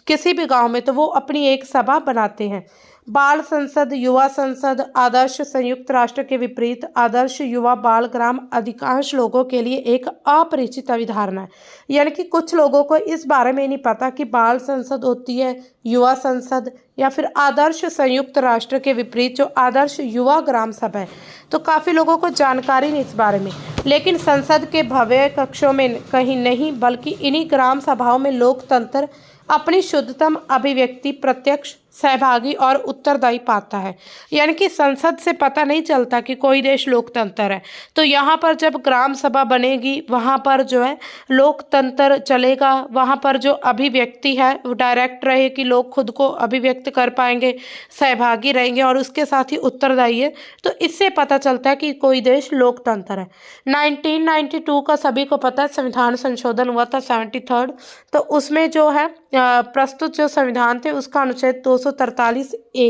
किसी भी गांव में, तो वो अपनी एक सभा बनाते हैं। बाल संसद, युवा संसद, आदर्श संयुक्त राष्ट्र के विपरीत आदर्श युवा बाल ग्राम अधिकांश लोगों के लिए एक अपरिचित अवधारणा है। यानी कि कुछ लोगों को इस बारे में नहीं पता कि बाल संसद होती है, युवा संसद, या फिर आदर्श संयुक्त राष्ट्र के विपरीत जो आदर्श युवा ग्राम सभा है। तो काफ़ी लोगों को जानकारी नहीं इस बारे में। लेकिन संसद के भव्य कक्षों में कहीं नहीं बल्कि इन्हीं ग्राम सभाओं में लोकतंत्र अपनी शुद्धतम अभिव्यक्ति, प्रत्यक्ष सहभागी और उत्तरदायी पाता है। यानी कि संसद से पता नहीं चलता कि कोई देश लोकतंत्र है। तो यहाँ पर जब ग्राम सभा बनेगी वहाँ पर जो है लोकतंत्र चलेगा। वहाँ पर जो अभिव्यक्ति है वो डायरेक्ट रहे कि लोग खुद को अभिव्यक्त कर पाएंगे, सहभागी रहेंगे और उसके साथ ही उत्तरदायी है। तो इससे पता चलता है कि कोई देश लोकतंत्र है। 1992 का सभी को पता है संविधान संशोधन हुआ था 73rd। तो उसमें जो है प्रस्तुत जो संविधान थे उसका अनुच्छेद 243A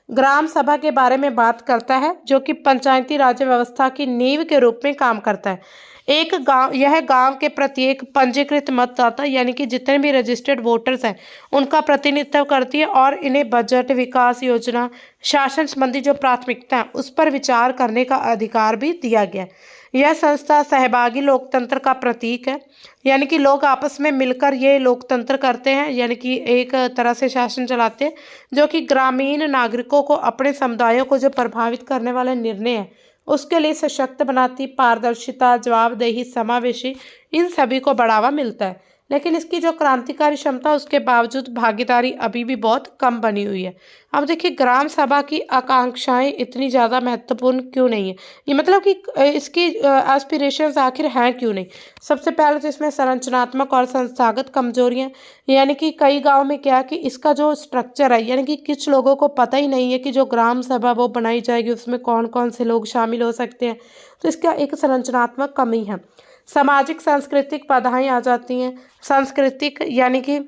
ग्राम सभा के बारे में बात करता है, जो कि पंचायती राज व्यवस्था की नींव के रूप में काम करता है। यह गांव के प्रत्येक पंजीकृत मतदाता, यानी कि जितने भी रजिस्टर्ड वोटर्स हैं, उनका प्रतिनिधित्व करती है और इन्हें बजट, विकास योजना, शासन संबंधी जो प्राथमिकता है उस पर विचार करने का अधिकार भी दिया गया है। यह संस्था सहभागी लोकतंत्र का प्रतीक है। यानी कि लोग आपस में मिलकर ये लोकतंत्र करते हैं, यानी कि एक तरह से शासन चलाते हैं, जो कि ग्रामीण नागरिकों को अपने समुदायों को जो प्रभावित करने वाले निर्णय हैं उसके लिए सशक्त बनाती, पारदर्शिता, जवाबदेही, समावेशी, इन सभी को बढ़ावा मिलता है। लेकिन इसकी जो क्रांतिकारी क्षमता उसके बावजूद भागीदारी अभी भी बहुत कम बनी हुई है। अब देखिए ग्राम सभा की आकांक्षाएं इतनी ज़्यादा महत्वपूर्ण क्यों नहीं है, ये मतलब कि इसकी एस्पिरेशंस आखिर हैं क्यों नहीं। सबसे पहले तो इसमें संरचनात्मक और संस्थागत कमजोरियां, यानी कि कई गाँव में क्या कि इसका जो स्ट्रक्चर है, यानी कि कुछ लोगों को पता ही नहीं है कि जो ग्राम सभा वो बनाई जाएगी उसमें कौन कौन से लोग शामिल हो सकते हैं। तो इसका एक संरचनात्मक कमी है। सामाजिक सांस्कृतिक बाधाएं आ जाती हैं। सांस्कृतिक यानी कि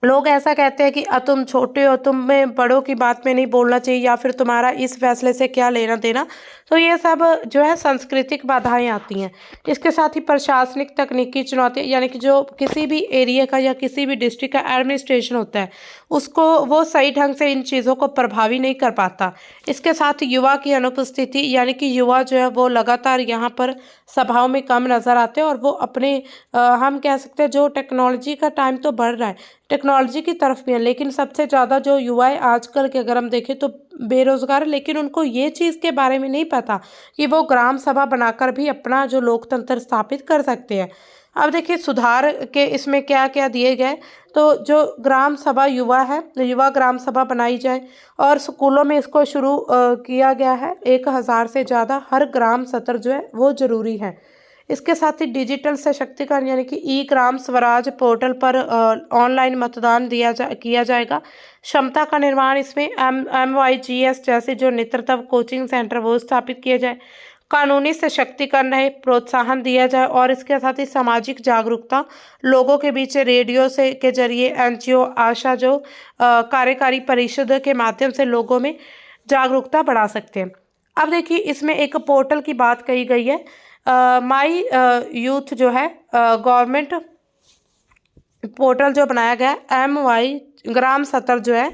लोग ऐसा कहते हैं कि तुम छोटे हो, तुम में बड़ों की बात में नहीं बोलना चाहिए, या फिर तुम्हारा इस फैसले से क्या लेना देना। तो ये सब जो है सांस्कृतिक बाधाएं आती हैं। इसके साथ ही प्रशासनिक तकनीकी चुनौती, यानी कि जो किसी भी एरिया का या किसी भी डिस्ट्रिक्ट का एडमिनिस्ट्रेशन होता है, उसको वो सही ढंग से इन चीज़ों को प्रभावी नहीं कर पाता। इसके साथ ही युवा की अनुपस्थिति, यानी कि युवा जो है वो लगातार यहाँ पर सभाओं में कम नज़र आते हैं, और वो अपने हम कह सकते हैं जो टेक्नोलॉजी का टाइम तो बढ़ रहा है, टेक्नोलॉजी की तरफ भी है, लेकिन सबसे ज़्यादा जो युवा है आजकल के अगर हम देखें तो बेरोज़गार है, लेकिन उनको ये चीज़ के बारे में नहीं पता कि वो ग्राम सभा बनाकर भी अपना जो लोकतंत्र स्थापित कर सकते हैं। अब देखिए सुधार के इसमें क्या क्या दिए गए। तो जो ग्राम सभा युवा है, युवा ग्राम सभा बनाई जाए, और स्कूलों में इसको शुरू किया गया है। 1000 से ज़्यादा हर ग्राम सत्र जो है वो ज़रूरी है। इसके साथ ही डिजिटल सशक्तिकरण, यानी कि ई ग्राम स्वराज पोर्टल पर ऑनलाइन मतदान किया जाएगा। क्षमता का निर्माण, इसमें MYGS जैसे जो नेतृत्व कोचिंग सेंटर वो स्थापित किए जाए। कानूनी सशक्तिकरण है, प्रोत्साहन दिया जाए, और इसके साथ ही सामाजिक जागरूकता, लोगों के बीच रेडियो से के जरिए, NGO, आशा जो कार्यकारी परिषद के माध्यम से लोगों में जागरूकता बढ़ा सकते हैं। अब देखिए इसमें एक पोर्टल की बात कही गई है, माई यूथ जो है गवर्नमेंट पोर्टल जो बनाया गया है, MY ग्राम सत्र जो है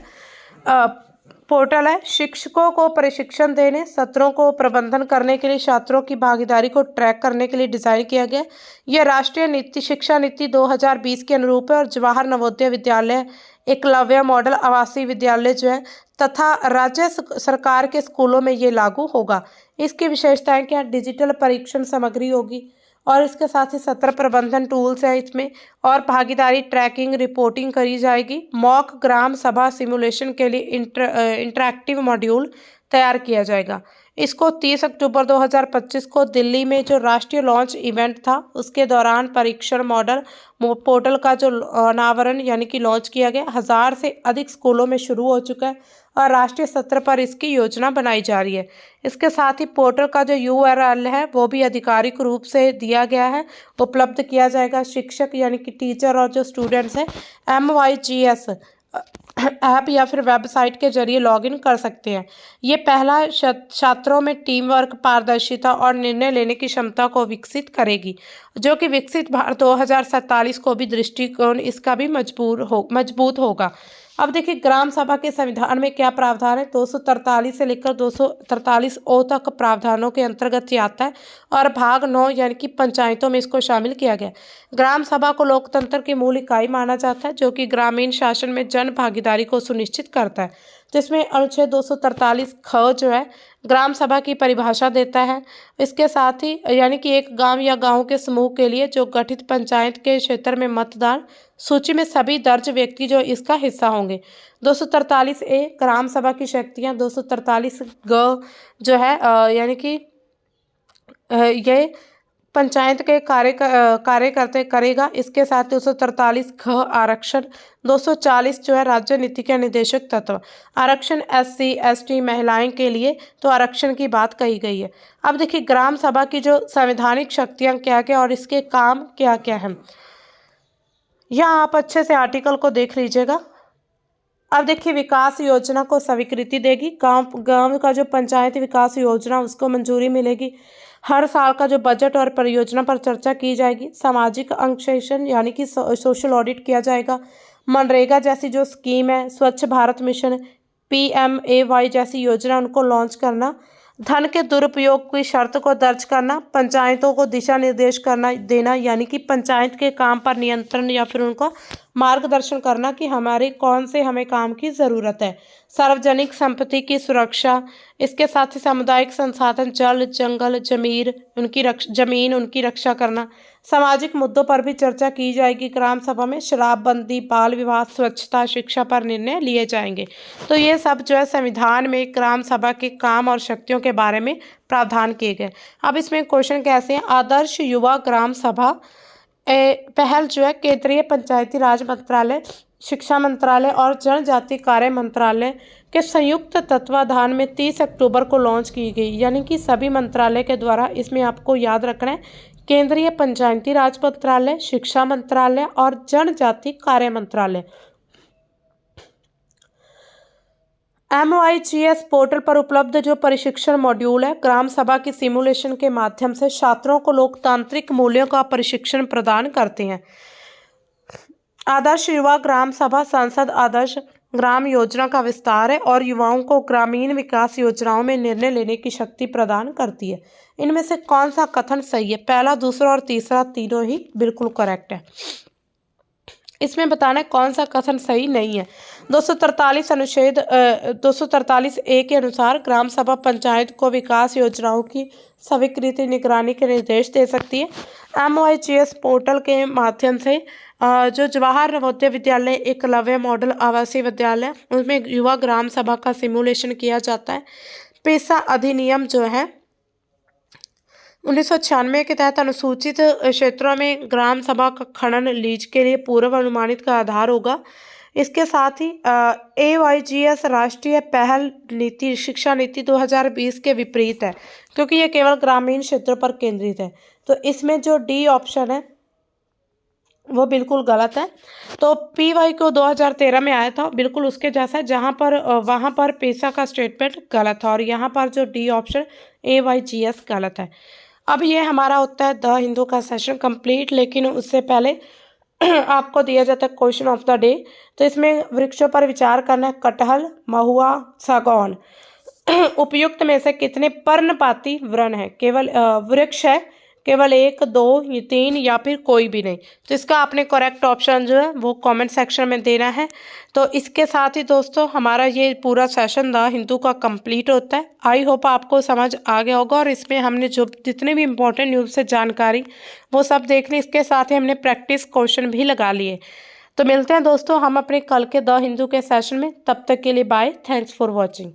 पोर्टल है। शिक्षकों को प्रशिक्षण देने, सत्रों को प्रबंधन करने के लिए, छात्रों की भागीदारी को ट्रैक करने के लिए डिज़ाइन किया गया। यह राष्ट्रीय नीति शिक्षा नीति 2020 के अनुरूप है, और जवाहर नवोदय विद्यालय, एकलव्य मॉडल आवासीय विद्यालय जो है तथा राज्य सरकार के स्कूलों में ये लागू होगा। इसकी विशेषताएं क्या? डिजिटल परीक्षण सामग्री होगी, और इसके साथ ही सत्र प्रबंधन टूल्स है इसमें, और भागीदारी ट्रैकिंग रिपोर्टिंग करी जाएगी। मॉक ग्राम सभा सिमुलेशन के लिए इंटरैक्टिव मॉड्यूल तैयार किया जाएगा। इसको 30 अक्टूबर 2025 को दिल्ली में जो राष्ट्रीय लॉन्च इवेंट था उसके दौरान परीक्षण मॉडल पोर्टल का जो अनावरण यानी कि लॉन्च किया गया। 1000 से अधिक स्कूलों में शुरू हो चुका है, और राष्ट्रीय स्तर पर इसकी योजना बनाई जा रही है। इसके साथ ही पोर्टल का जो URL है वो भी आधिकारिक रूप से दिया गया है, उपलब्ध किया जाएगा। शिक्षक यानी कि टीचर और जो स्टूडेंट्स हैं MYGS ऐप या फिर वेबसाइट के जरिए लॉगिन कर सकते हैं। ये पहला छात्रों में टीम वर्क, पारदर्शिता और निर्णय लेने की क्षमता को विकसित करेगी, जो कि विकसित भारत 2047 को भी दृष्टिकोण इसका भी मजबूत होगा। अब देखिए ग्राम सभा के संविधान में क्या प्रावधान है। 243 से लेकर 243 तक प्रावधानों के अंतर्गत ये आता है, और भाग 9 यानी कि पंचायतों में इसको शामिल किया गया। ग्राम सभा को लोकतंत्र की मूल इकाई माना जाता है, जो कि ग्रामीण शासन में जन भागीदारी को सुनिश्चित करता है। जिसमें अनुच्छेद 243 ख जो है ग्राम सभा की परिभाषा देता है। इसके साथ ही यानी कि एक गांव या गांव के समूह के लिए जो गठित पंचायत के क्षेत्र में मतदान सूची में सभी दर्ज व्यक्ति जो इसका हिस्सा होंगे। 243A ग्राम सभा की शक्तियाँ। 243 ग जो है यानी कि ये पंचायत के कार्य करते करेगा। इसके साथ 243 ख आरक्षण। 240 जो है राज्य नीति के निर्देशक तत्व। आरक्षण SC ST महिलाएं के लिए तो आरक्षण की बात कही गई है। अब देखिए ग्राम सभा की जो संवैधानिक शक्तियां क्या क्या और इसके काम क्या क्या हैं, यहाँ आप अच्छे से आर्टिकल को देख लीजिएगा। अब देखिए विकास योजना को स्वीकृति देगी। गांव का जो पंचायत विकास योजना उसको मंजूरी मिलेगी। हर साल का जो बजट और परियोजना पर चर्चा की जाएगी। सामाजिक अंकेक्षण यानी कि सोशल ऑडिट किया जाएगा। मनरेगा जैसी जो स्कीम है, स्वच्छ भारत मिशन, PMAY जैसी योजना उनको लॉन्च करना। धन के दुरुपयोग की शर्त को दर्ज करना। पंचायतों को दिशा निर्देश देना यानी कि पंचायत के काम पर नियंत्रण या फिर उनको मार्गदर्शन करना कि हमारे कौन से हमें काम की ज़रूरत है। सार्वजनिक संपत्ति की सुरक्षा। इसके साथ ही सामुदायिक संसाधन, जल जंगल जमीन उनकी रक्षा करना। सामाजिक मुद्दों पर भी चर्चा की जाएगी। ग्राम सभा में शराबबंदी, बाल विवाह, स्वच्छता, शिक्षा पर निर्णय लिए जाएंगे। तो ये सब जो है संविधान में ग्राम सभा के काम और शक्तियों के बारे में प्रावधान किए गए। अब इसमें क्वेश्चन कैसे हैं। आदर्श युवा ग्राम सभा पहल जो है केंद्रीय पंचायती राज मंत्रालय, शिक्षा मंत्रालय और जनजाति कार्य मंत्रालय के संयुक्त तत्वाधान में 30 अक्टूबर को लॉन्च की गई। यानी कि सभी मंत्रालय के द्वारा इसमें आपको याद रखना है केंद्रीय पंचायती राज मंत्रालय, शिक्षा मंत्रालय और जनजाति कार्य मंत्रालय। MOIGS पोर्टल पर उपलब्ध जो प्रशिक्षण मॉड्यूल है ग्राम सभा की सिमुलेशन के माध्यम से छात्रों को लोकतांत्रिक मूल्यों का प्रशिक्षण प्रदान करते हैं। आदर्श युवा ग्राम सभा सांसद आदर्श ग्राम योजना का विस्तार है और युवाओं को ग्रामीण विकास योजनाओं में निर्णय लेने की शक्ति प्रदान करती है। इनमें से कौन सा कथन सही है? पहला, दूसरा और तीसरा तीनों ही बिल्कुल करेक्ट है। इसमें बताना है कौन सा कथन सही नहीं है। 243 अनुच्छेद 243A के अनुसार ग्राम सभा पंचायत को विकास योजनाओं की स्वीकृति निगरानी के निर्देश दे सकती है। MOIGS पोर्टल के माध्यम से जो जवाहर नवोदय विद्यालय एकलव्य मॉडल आवासीय विद्यालय उसमें युवा ग्राम सभा का सिमुलेशन किया जाता है। पेशा अधिनियम जो है 1996 के तहत अनुसूचित क्षेत्रों में ग्राम सभा का खनन लीज के लिए पूर्व अनुमानित का आधार होगा। इसके साथ ही AYGS राष्ट्रीय पहल नीति शिक्षा नीति 2020 के विपरीत है क्योंकि ये केवल ग्रामीण क्षेत्रों पर केंद्रित है। तो इसमें जो डी ऑप्शन है वो बिल्कुल गलत है। तो PY को 2013 में आया था बिल्कुल उसके जैसा, जहाँ पर वहाँ पर पेशा का स्टेटमेंट गलत है और यहाँ पर जो डी ऑप्शन AYGS गलत है। अब ये हमारा होता है द हिंदू का सेशन कंप्लीट, लेकिन उससे पहले आपको दिया जाता है क्वेश्चन ऑफ द डे। तो इसमें वृक्षों पर विचार करना है। कटहल, महुआ, सागौन उपयुक्त में से कितने पर्णपाती वृक्ष है? केवल वृक्ष है, केवल 1, 2, 3 या फिर कोई भी नहीं। तो इसका आपने करेक्ट ऑप्शन जो है वो कमेंट सेक्शन में देना है। तो इसके साथ ही दोस्तों हमारा ये पूरा सेशन द हिंदू का कंप्लीट होता है। आई होप आपको समझ आ गया होगा और इसमें हमने जो जितने भी इम्पोर्टेंट न्यूज़ से जानकारी वो सब देख ली। इसके साथ ही हमने प्रैक्टिस क्वेश्चन भी लगा लिए। तो मिलते हैं दोस्तों हम अपने कल के द हिंदू के सेशन में। तब तक के लिए बाय। Thanks for watching.